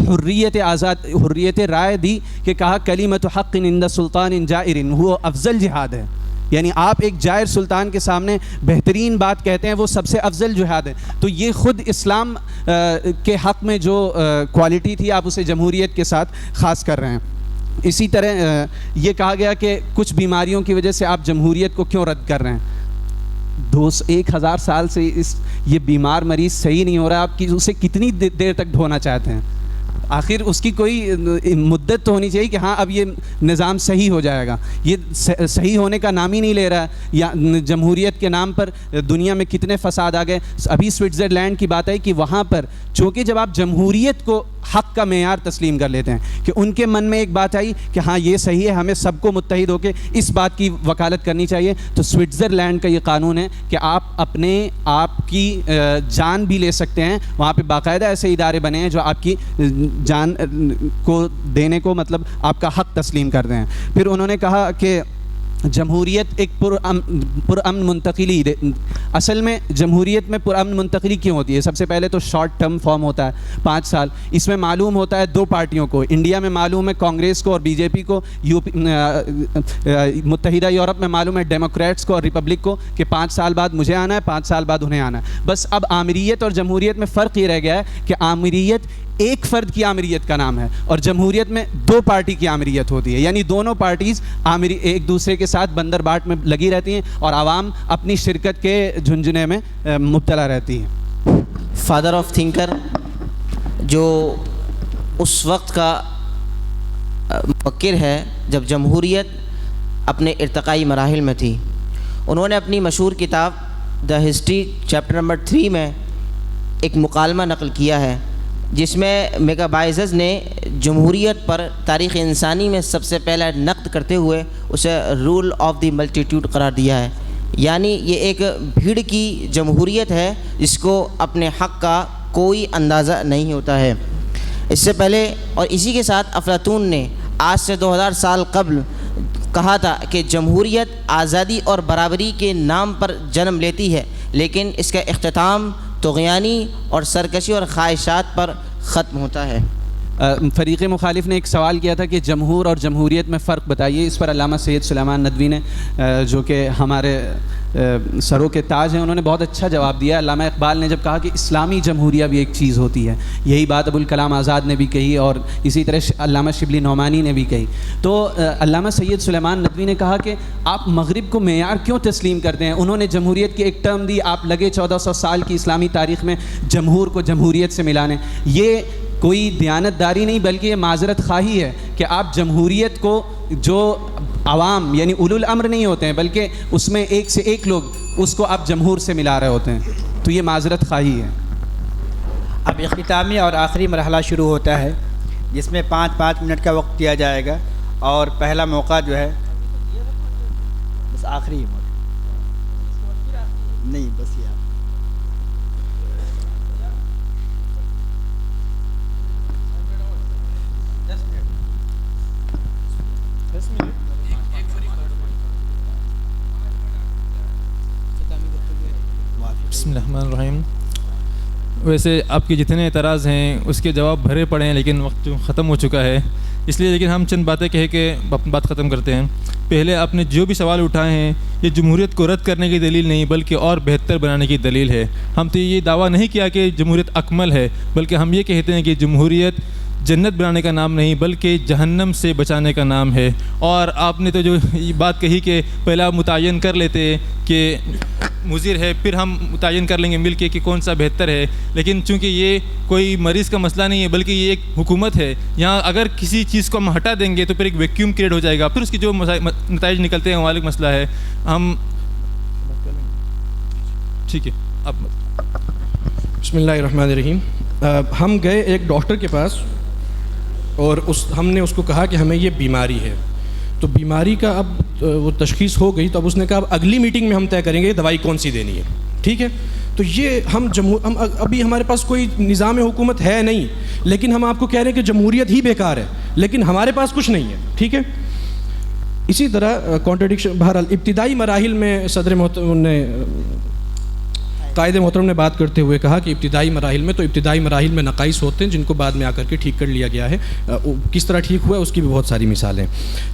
D: حریت رائے دی کہ کہا کلمۃ حق عند سلطان جائر وہ افضل جہاد ہے. یعنی آپ ایک جائر سلطان کے سامنے بہترین بات کہتے ہیں، وہ سب سے افضل جہاد ہے. تو یہ خود اسلام کے حق میں جو کوالٹی تھی آپ اسے جمہوریت کے ساتھ خاص کر رہے ہیں. اسی طرح یہ کہا گیا کہ کچھ بیماریوں کی وجہ سے آپ جمہوریت کو کیوں رد کر رہے ہیں؟ 1000 سال سے یہ بیمار مریض صحیح نہیں ہو رہا، آپ اسے کتنی دیر تک ڈھونا چاہتے ہیں؟ آخر اس کی کوئی مدت تو ہونی چاہیے کہ ہاں اب یہ نظام صحیح ہو جائے گا. یہ صحیح ہونے کا نام ہی نہیں لے رہا. یا جمہوریت کے نام پر دنیا میں کتنے فساد آ گئے. ابھی سوئٹزرلینڈ کی بات ہے کہ وہاں پر چونکہ جب آپ جمہوریت کو حق کا معیار تسلیم کر لیتے ہیں کہ ان کے من میں ایک بات آئی کہ ہاں یہ صحیح ہے, ہمیں سب کو متحد ہو کے اس بات کی وکالت کرنی چاہیے, تو سوئٹزرلینڈ کا یہ قانون ہے کہ آپ اپنے آپ کی جان بھی لے سکتے ہیں. وہاں پہ باقاعدہ ایسے ادارے بنے ہیں جو آپ کی جان کو دینے کو مطلب آپ کا حق تسلیم کر دیں. پھر انہوں نے کہا کہ جمہوریت ایک پرامن منتقلی. اصل میں جمہوریت میں پرامن منتقلی کیوں ہوتی ہے؟ سب سے پہلے تو شارٹ ٹرم فارم ہوتا ہے 5 سال. اس میں معلوم ہوتا ہے 2 پارٹیوں کو, انڈیا میں معلوم ہے کانگریس کو اور بی جے پی کو, متحدہ یورپ میں معلوم ہے ڈیموکریٹس کو اور ریپبلک کو, کہ 5 سال بعد مجھے آنا ہے, 5 سال بعد انہیں آنا ہے. بس اب آمریت اور جمہوریت میں فرق یہ رہ گیا ہے کہ آمریت ایک فرد کی آمریت کا نام ہے اور جمہوریت میں 2 پارٹی کی آمریت ہوتی ہے. یعنی دونوں پارٹیز ایک دوسرے کے ساتھ بندر باٹ میں لگی رہتی ہیں اور عوام اپنی شرکت کے جھنجھنے میں مبتلا رہتی ہے.
B: فادر آف تھنکر جو اس وقت کا مفکر ہے جب جمہوریت اپنے ارتقائی مراحل میں تھی, انہوں نے اپنی مشہور کتاب دا ہسٹری چیپٹر نمبر 3 میں ایک مکالمہ نقل کیا ہے جس میں میگابائزز نے جمہوریت پر تاریخ انسانی میں سب سے پہلا نقد کرتے ہوئے اسے رول آف دی ملٹیٹیوڈ قرار دیا ہے. یعنی یہ ایک بھیڑ کی جمہوریت ہے جس کو اپنے حق کا کوئی اندازہ نہیں ہوتا ہے. اس سے پہلے اور اسی کے ساتھ افلاطون نے آج سے 2000 سال قبل کہا تھا کہ جمہوریت آزادی اور برابری کے نام پر جنم لیتی ہے, لیکن اس کا اختتام طغیانی اور سرکشی اور خواہشات پر ختم ہوتا ہے.
D: فریق مخالف نے ایک سوال کیا تھا کہ جمہور اور جمہوریت میں فرق بتائیے. اس پر علامہ سید سلیمان ندوی نے جو کہ ہمارے سروں کے تاج ہیں, انہوں نے بہت اچھا جواب دیا. علامہ اقبال نے جب کہا کہ اسلامی جمہوریہ بھی ایک چیز ہوتی ہے, یہی بات ابوالکلام آزاد نے بھی کہی اور اسی طرح علامہ شبلی نعمانی نے بھی کہی. تو علامہ سید سلیمان ندوی نے کہا کہ آپ مغرب کو معیار کیوں تسلیم کرتے ہیں؟ انہوں نے جمہوریت کی ایک ٹرم دی, آپ لگے 1400 سال کی اسلامی تاریخ میں جمہور کو جمہوریت سے ملانے. یہ کوئی دیانت داری نہیں بلکہ یہ معذرت خواہی ہے کہ آپ جمہوریت کو جو عوام یعنی اولو الامر نہیں ہوتے ہیں بلکہ اس میں ایک سے ایک لوگ, اس کو آپ جمہور سے ملا رہے ہوتے ہیں, تو یہ معذرت خواہی ہے.
A: اب اختتامی اور آخری مرحلہ شروع ہوتا ہے جس میں 5-5 منٹ کا وقت دیا جائے گا اور پہلا موقع جو ہے بس آخری نہیں بس یہ
C: بسم اللہ الرحمن الرحیم. ویسے آپ کے جتنے اعتراض ہیں اس کے جواب بھرے پڑے ہیں لیکن وقت ختم ہو چکا ہے, اس لیے لیکن ہم چند باتیں کہہ کے اپنی بات ختم کرتے ہیں. پہلے آپ نے جو بھی سوال اٹھائے ہیں یہ جمہوریت کو رد کرنے کی دلیل نہیں بلکہ اور بہتر بنانے کی دلیل ہے. ہم تو یہ دعویٰ نہیں کیا کہ جمہوریت اکمل ہے, بلکہ ہم یہ کہتے ہیں کہ جمہوریت جنت بنانے کا نام نہیں بلکہ جہنم سے بچانے کا نام ہے. اور آپ نے تو جو بات کہی کہ پہلا متعین کر لیتے کہ مضر ہے پھر ہم متعین کر لیں گے مل کے کہ کون سا بہتر ہے, لیکن چونکہ یہ کوئی مریض کا مسئلہ نہیں ہے بلکہ یہ ایک حکومت ہے, یہاں اگر کسی چیز کو ہم ہٹا دیں گے تو پھر ایک ویکیوم کریٹ ہو جائے گا, پھر اس کی جو نتائج نکلتے ہیں وہ الگ مسئلہ ہے. ہم ٹھیک ہے اب
I: بسم اللہ الرحمن الرحیم. ہم گئے ایک ڈاکٹر کے پاس اور ہم نے اس کو کہا کہ ہمیں یہ بیماری ہے, تو بیماری کا اب وہ تشخیص ہو گئی, تو اب اس نے کہا اب اگلی میٹنگ میں ہم طے کریں گے دوائی کون سی دینی ہے. ٹھیک ہے, تو یہ ہم ابھی ہمارے پاس کوئی نظام حکومت ہے نہیں, لیکن ہم آپ کو کہہ رہے ہیں کہ جمہوریت ہی بیکار ہے, لیکن ہمارے پاس کچھ نہیں ہے. ٹھیک ہے, اسی طرح کانٹرڈکشن. بہرحال ابتدائی مراحل میں صدر محترم نے قائد محترم نے بات کرتے ہوئے کہا کہ ابتدائی مراحل میں نقائص ہوتے ہیں جن کو بعد میں آ کر کے ٹھیک کر لیا گیا ہے. کس طرح ٹھیک ہوا ہے اس کی بھی بہت ساری مثالیں.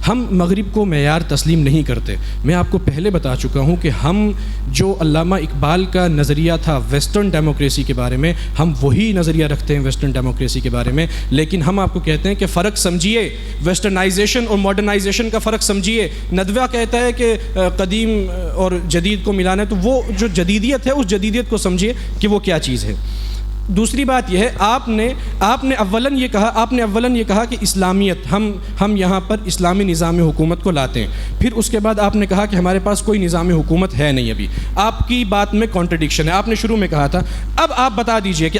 I: ہم مغرب کو معیار تسلیم نہیں کرتے. میں آپ کو پہلے بتا چکا ہوں کہ ہم جو علامہ اقبال کا نظریہ تھا ویسٹرن ڈیموکریسی کے بارے میں, ہم وہی نظریہ رکھتے ہیں ویسٹرن ڈیموکریسی کے بارے میں, لیکن ہم آپ کو کہتے ہیں کہ فرق سمجھیے, ویسٹرنائزیشن اور ماڈرنائزیشن کا فرق سمجھیے. ندوہ کہتا ہے کہ قدیم اور جدید کو ملانا ہے, تو وہ جو جدیدیت ہے اس جدیدیت کو سمجھیے کہ وہ کیا چیز ہے. دوسری بات یہ ہے آپ نے اولن یہ کہا کہ اسلامیت ہم یہاں پر اسلامی نظام حکومت کو لاتے ہیں، پھر اس کے بعد آپ نے کہا کہ ہمارے پاس کوئی نظام حکومت ہے نہیں ابھی. آپ کی بات میں کانٹرڈکشن ہے. آپ نے شروع میں کہا تھا. اب آپ بتا دیجئے کہ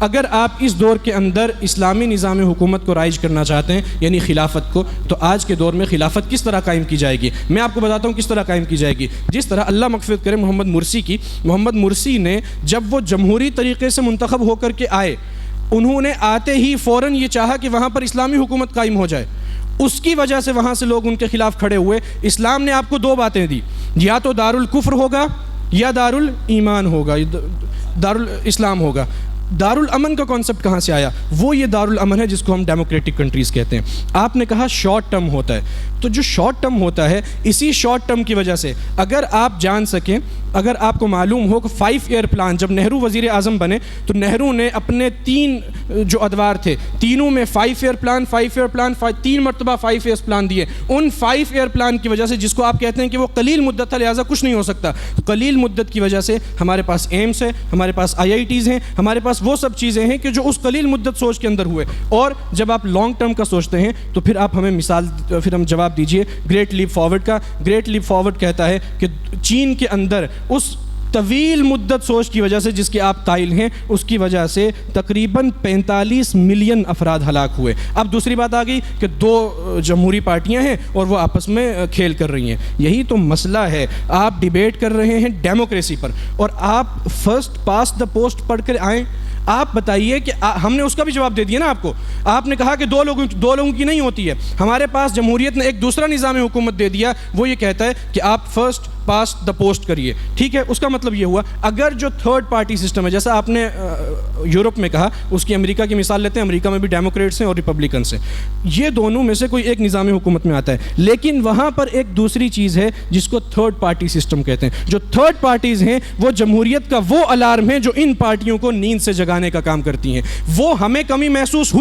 I: اگر آپ اس دور کے اندر اسلامی نظام حکومت کو رائج کرنا چاہتے ہیں یعنی خلافت کو، تو آج کے دور میں خلافت کس طرح قائم کی جائے گی؟ میں آپ کو بتاتا ہوں کس طرح قائم کی جائے گی. جس طرح اللہ مغفرت کرے محمد مرسی نے جب وہ جمہوری طریقے سے منتخب ہو کر کے آئے، انہوں نے آتے ہی فوراً یہ چاہا کہ وہاں پر اسلامی حکومت قائم ہو جائے. اس کی وجہ سے وہاں سے لوگ ان کے خلاف کھڑے ہوئے. اسلام نے آپ کو دو باتیں دی، یا تو دارالکفر ہوگا یا دارالایمان ہوگا، دارالاسلام ہوگا. دارالامن کا کانسیپٹ کہاں سے آیا؟ وہ یہ دارالامن ہے جس کو ہم ڈیموکریٹک کنٹریز کہتے ہیں. آپ نے کہا شارٹ ٹرم ہوتا ہے، تو جو شارٹ ٹرم ہوتا ہے، اسی شارٹ ٹرم کی وجہ سے اگر آپ جان سکیں، اگر آپ کو معلوم ہو کہ 5 ایئر پلان، جب نہرو وزیر اعظم بنے تو نہرو نے اپنے 3 جو ادوار تھے تینوں میں 5 ایئر پلان 3 مرتبہ 5 ایئر پلان دیے. ان 5 ایئر پلان کی وجہ سے، جس کو آپ کہتے ہیں کہ وہ قلیل مدت تھا لہٰذا کچھ نہیں ہو سکتا، قلیل مدت کی وجہ سے ہمارے پاس ایمس ہے، ہمارے پاس IITs ہیں، ہمارے پاس وہ سب چیزیں ہیں کہ جو اس قلیل مدت سوچ کے اندر ہوئے. اور جب آپ لانگ ٹرم کا سوچتے ہیں تو پھر آپ ہمیں ہم جواب دیجئے گریٹ لیپ فارورڈ کا. گریٹ لیپ فارورڈ کہتا ہے کہ چین کے اندر اس طویل مدت سوچ کی وجہ سے جس کے آپ قائل ہیں، اس کی وجہ سے تقریباً 45 ملین افراد ہلاک ہوئے. اب دوسری بات آ گئی کہ 2 جمہوری پارٹیاں ہیں اور وہ آپس میں کھیل کر رہی ہیں. یہی تو مسئلہ ہے. آپ ڈیبیٹ کر رہے ہیں ڈیموکریسی پر اور آپ فرسٹ پاس دا پوسٹ پڑھ کر آئیں. آپ بتائیے کہ ہم نے اس کا بھی جواب دے دیا نا آپ کو. آپ نے کہا کہ 2 لوگوں کی نہیں ہوتی ہے. ہمارے پاس جمہوریت نے ایک دوسرا نظام حکومت دے دیا، وہ یہ کہتا ہے کہ آپ فرسٹ پاس دا پوسٹ کریے. ٹھیک ہے، اس کا مطلب یہ ہوا اگر جو تھرڈ پارٹی سسٹم ہے، جیسا آپ نے یورپ میں کہا، اس کی امریکہ کی مثال لیتے ہیں. امریکہ میں بھی ڈیموکریٹس ہیں اور ریپبلکنس ہیں. یہ دونوں میں سے کوئی ایک نظام حکومت میں آتا ہے، لیکن وہاں پر ایک دوسری چیز ہے جس کو تھرڈ پارٹی سسٹم کہتے ہیں. جو تھرڈ پارٹیز ہیں وہ جمہوریت کا وہ الارم ہے جو ان پارٹیوں کو نیند سے جگانے کا کام کرتی ہیں. وہ ہمیں کمی محسوس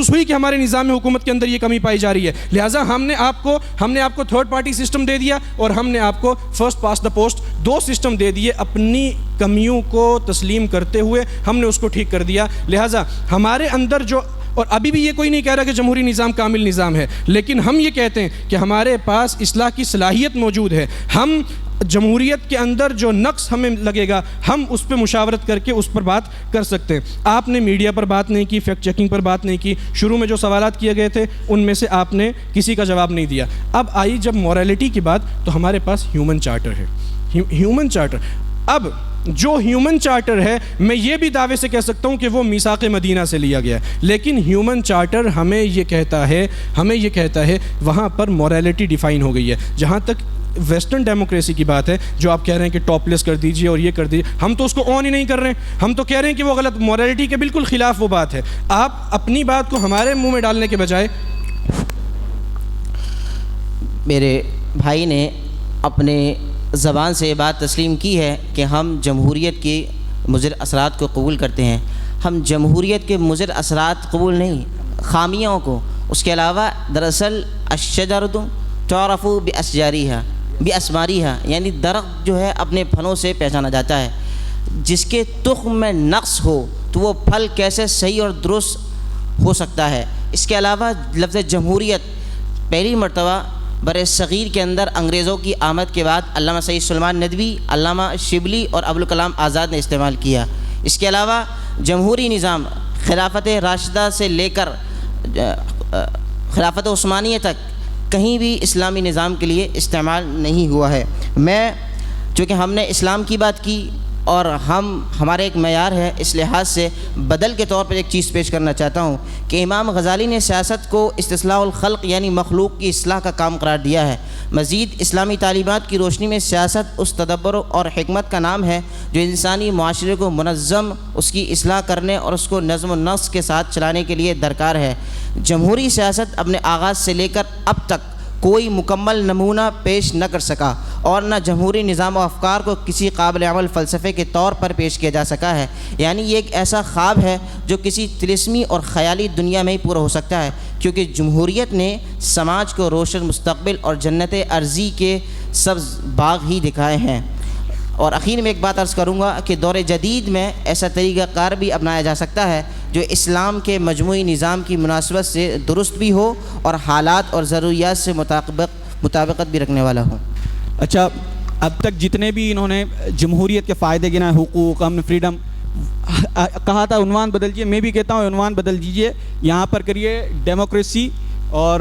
I: ہوئی کہ ہمارے نظام حکومت کے اندر یہ کمی پائی جا رہی ہے، لہٰذا ہم نے آپ کو تھرڈ پارٹی سسٹم دے دیا اور ہم نے آپ کو first past the post 2 system دے دیے. اپنی کمیوں کو تسلیم کرتے ہوئے ہم نے اس کو ٹھیک کر دیا. لہٰذا ہمارے اندر جو، اور ابھی بھی یہ کوئی نہیں کہہ رہا کہ جمہوری نظام کامل نظام ہے، لیکن ہم یہ کہتے ہیں کہ ہمارے پاس اصلاح کی صلاحیت موجود ہے. ہم جمہوریت کے اندر جو نقص ہمیں لگے گا ہم اس پہ مشاورت کر کے اس پر بات کر سکتے ہیں. آپ نے میڈیا پر بات نہیں کی، فیکٹ چیکنگ پر بات نہیں کی. شروع میں جو سوالات کیے گئے تھے ان میں سے آپ نے کسی کا جواب نہیں دیا. اب آئی جب مورالٹی کی بات تو ہمارے پاس ہیومن چارٹر ہے. ہیومن چارٹر، اب جو ہیومن چارٹر ہے میں یہ بھی دعوے سے کہہ سکتا ہوں کہ وہ میثاق مدینہ سے لیا گیا ہے، لیکن ہیومن چارٹر ہمیں یہ کہتا ہے وہاں پر مورالٹی ڈیفائن ہو گئی ہے. جہاں تک ویسٹرن ڈیموکریسی کی بات ہے جو آپ کہہ رہے ہیں کہ ٹاپ لیس کر دیجئے اور یہ کر دیجئے، ہم تو اس کو آن ہی نہیں کر رہے ہیں. ہم تو کہہ رہے ہیں کہ وہ غلط، مورالٹی کے بالکل خلاف وہ بات ہے. آپ اپنی بات کو ہمارے منہ میں ڈالنے کے بجائے،
B: میرے بھائی نے اپنے زبان سے یہ بات تسلیم کی ہے کہ ہم جمہوریت کے مضر اثرات کو قبول کرتے ہیں. ہم جمہوریت کے مضر اثرات قبول نہیں، خامیوں کو. اس کے علاوہ دراصل الشجرۃ تعرف باسمارها یعنی درخت جو ہے اپنے پھلوں سے پہچانا جاتا ہے. جس کے تخم میں نقص ہو تو وہ پھل کیسے صحیح اور درست ہو سکتا ہے. اس کے علاوہ لفظ جمہوریت پہلی مرتبہ بر صغیر کے اندر انگریزوں کی آمد کے بعد علامہ سید سلیمان ندوی، علامہ شبلی اور ابوالکلام آزاد نے استعمال کیا. اس کے علاوہ جمہوری نظام خلافت راشدہ سے لے کر خلافت عثمانیہ تک کہیں بھی اسلامی نظام کے لیے استعمال نہیں ہوا ہے. میں چونکہ ہم نے اسلام کی بات کی اور ہمارے ایک معیار ہے، اس لحاظ سے بدل کے طور پر ایک چیز پیش کرنا چاہتا ہوں کہ امام غزالی نے سیاست کو استصلاح الخلق یعنی مخلوق کی اصلاح کا کام قرار دیا ہے. مزید اسلامی تعلیمات کی روشنی میں سیاست اس تدبر اور حکمت کا نام ہے جو انسانی معاشرے کو منظم، اس کی اصلاح کرنے اور اس کو نظم و نسق کے ساتھ چلانے کے لیے درکار ہے. جمہوری سیاست اپنے آغاز سے لے کر اب تک کوئی مکمل نمونہ پیش نہ کر سکا اور نہ جمہوری نظام و افکار کو کسی قابل عمل فلسفے کے طور پر پیش کیا جا سکا ہے. یعنی یہ ایک ایسا خواب ہے جو کسی طلسمی اور خیالی دنیا میں ہی پورا ہو سکتا ہے، کیونکہ جمہوریت نے سماج کو روشن مستقبل اور جنت ارضی کے سبز باغ ہی دکھائے ہیں. اور اخیر میں ایک بات عرض کروں گا کہ دور جدید میں ایسا طریقہ کار بھی اپنایا جا سکتا ہے جو اسلام کے مجموعی نظام کی مناسبت سے درست بھی ہو اور حالات اور ضروریات سے مطابقت بھی رکھنے والا ہو.
F: اچھا، اب تک جتنے بھی انہوں نے جمہوریت کے فائدے گنائے، حقوق، امن، فریڈم کہا تھا، عنوان بدل دیجیے. میں بھی کہتا ہوں عنوان بدل دیجیے، یہاں پر کریے ڈیموکریسی اور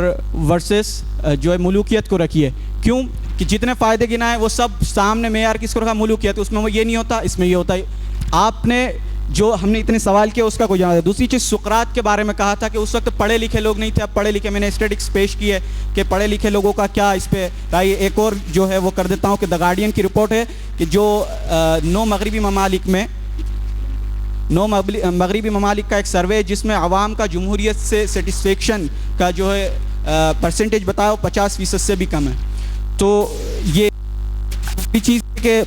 F: ورسس جو ہے ملوکیت کو رکھیے. کیوں کہ جتنے فائدے گنائے وہ سب سامنے معیار کس کو رکھا؟ ملوکیت. اس میں وہ یہ نہیں ہوتا، اس میں یہ ہوتا ہے. آپ نے جو ہم نے اتنے سوال کیا اس کا کوئی جواب ہے. دوسری چیز، سقراط کے بارے میں کہا تھا کہ اس وقت پڑھے لکھے لوگ نہیں تھے. اب پڑھے لکھے، میں نے اسٹیٹکس پیش کی ہے کہ پڑھے لکھے لوگوں کا کیا اس پہ رائے. ایک اور جو ہے وہ کر دیتا ہوں کہ دا گارڈین کی رپورٹ ہے کہ جو 9 مغربی ممالک کا ایک سروے جس میں عوام کا جمہوریت سے سیٹسفیکشن کا جو ہے پرسنٹیج بتایا وہ 50% سے بھی کم ہے. تو یہ چیز کہ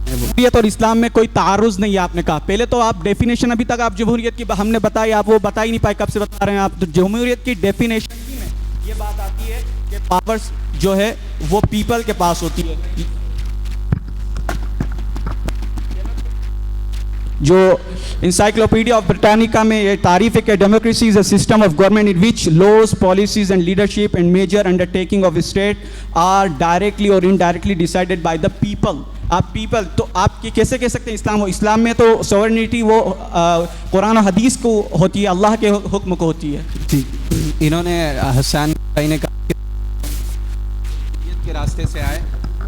F: جمہوریت اور اسلام میں کوئی تعارض نہیں ہے. آپ نے کہا پہلے تو آپ ڈیفینیشن ابھی تک آپ جمہوریت کی ہم نے بتائی، آپ وہ بتا ہی نہیں پائے، کب سے بتا رہے ہیں آپ. تو جمہوریت کی ڈیفینیشن میں یہ بات آتی ہے کہ پاورز جو ہے وہ پیپل کے پاس ہوتی ہے. جو انسائکلوپیڈیا آف برٹانیکا میں یہ تعریف ہے کہ democracy is a system of government in which laws, policies and leadership and major undertaking of state are directly اور indirectly decided by the people. آپ پیپل تو آپ کی کیسے کہہ سکتے ہیں اسلام ہو؟ اسلام میں تو سوورنٹی وہ قرآن و حدیث کو ہوتی ہے، اللہ کے حکم کو ہوتی ہے.
D: جی، انہوں نے حسان بھائی نے کہا کہ کے راستے سے آئے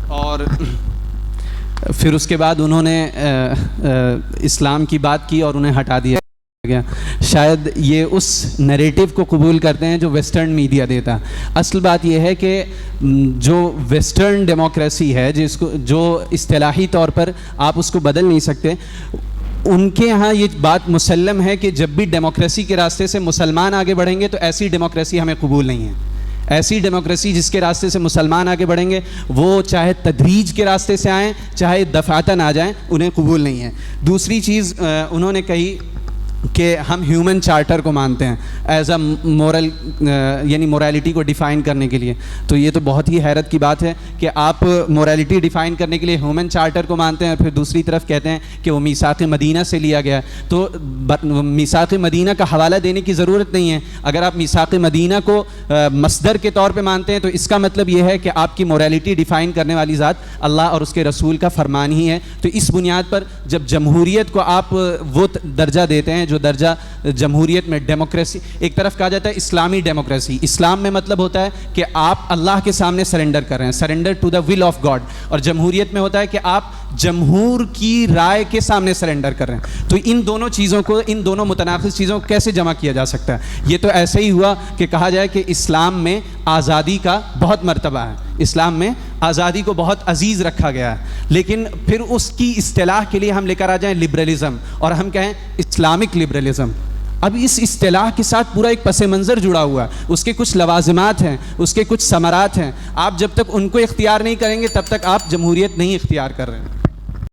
D: اور پھر اس کے بعد انہوں نے اسلام کی بات کی اور انہیں ہٹا دیا گیا. شاید یہ اس نیریٹو کو قبول کرتے ہیں جو ویسٹرن میڈیا دیتا. اصل بات یہ ہے کہ جو ویسٹرن ڈیموکریسی ہے، جس کو جو اصطلاحی طور پر آپ اس کو بدل نہیں سکتے، ان کے ہاں یہ بات مسلم ہے کہ جب بھی ڈیموکریسی کے راستے سے مسلمان آگے بڑھیں گے تو ایسی ڈیموکریسی ہمیں قبول نہیں ہے. ایسی ڈیموکریسی جس کے راستے سے مسلمان آگے بڑھیں گے، وہ چاہے تدریج کے راستے سے آئیں چاہے دفعتاً آ جائیں، انہیں قبول نہیں ہے. دوسری چیز انہوں نے کہی کہ ہم ہیومن چارٹر کو مانتے ہیں ایز اے مورل، یعنی موریلٹی کو ڈیفائن کرنے کے لیے. تو یہ تو بہت ہی حیرت کی بات ہے کہ آپ موریلٹی ڈیفائن کرنے کے لیے ہیومن چارٹر کو مانتے ہیں، پھر دوسری طرف کہتے ہیں کہ وہ میثاق مدینہ سے لیا گیا. تو میثاق مدینہ کا حوالہ دینے کی ضرورت نہیں ہے. اگر آپ میثاق مدینہ کو مصدر کے طور پہ مانتے ہیں تو اس کا مطلب یہ ہے کہ آپ کی موریلٹی ڈیفائن کرنے والی ذات اللہ اور اس کے رسول کا فرمان ہی ہے. تو اس بنیاد پر جب جمہوریت کو آپ وہ درجہ دیتے ہیں جو درجہ جمہوریت میں، ڈیموکریسی ایک طرف کہا جاتا ہے اسلامی ڈیموکریسی، اسلام میں مطلب ہوتا ہے کہ آپ اللہ کے سامنے سرنڈر کر رہے ہیں، surrender to the will of God. اور جمہوریت میں ہوتا ہے کہ آپ جمہور کی رائے کے سامنے سرنڈر کر رہے ہیں. تو ان دونوں چیزوں کو، ان دونوں متناقض چیزوں کو کیسے جمع کیا جا سکتا ہے؟ یہ تو ایسے ہی ہوا کہ کہا جائے کہ اسلام میں آزادی کا بہت مرتبہ ہے، اسلام میں آزادی کو بہت عزیز رکھا گیا ہے، لیکن پھر اس کی اصطلاح کے لیے ہم لے کر آ جائیں لبرلزم اور ہم کہیں اسلامک لبرلزم. اب اس اصطلاح کے ساتھ پورا ایک پس منظر جڑا ہوا ہے، اس کے کچھ لوازمات ہیں، اس کے کچھ ثمرات ہیں. آپ جب تک ان کو اختیار نہیں کریں گے تب تک آپ جمہوریت نہیں اختیار کر رہے ہیں.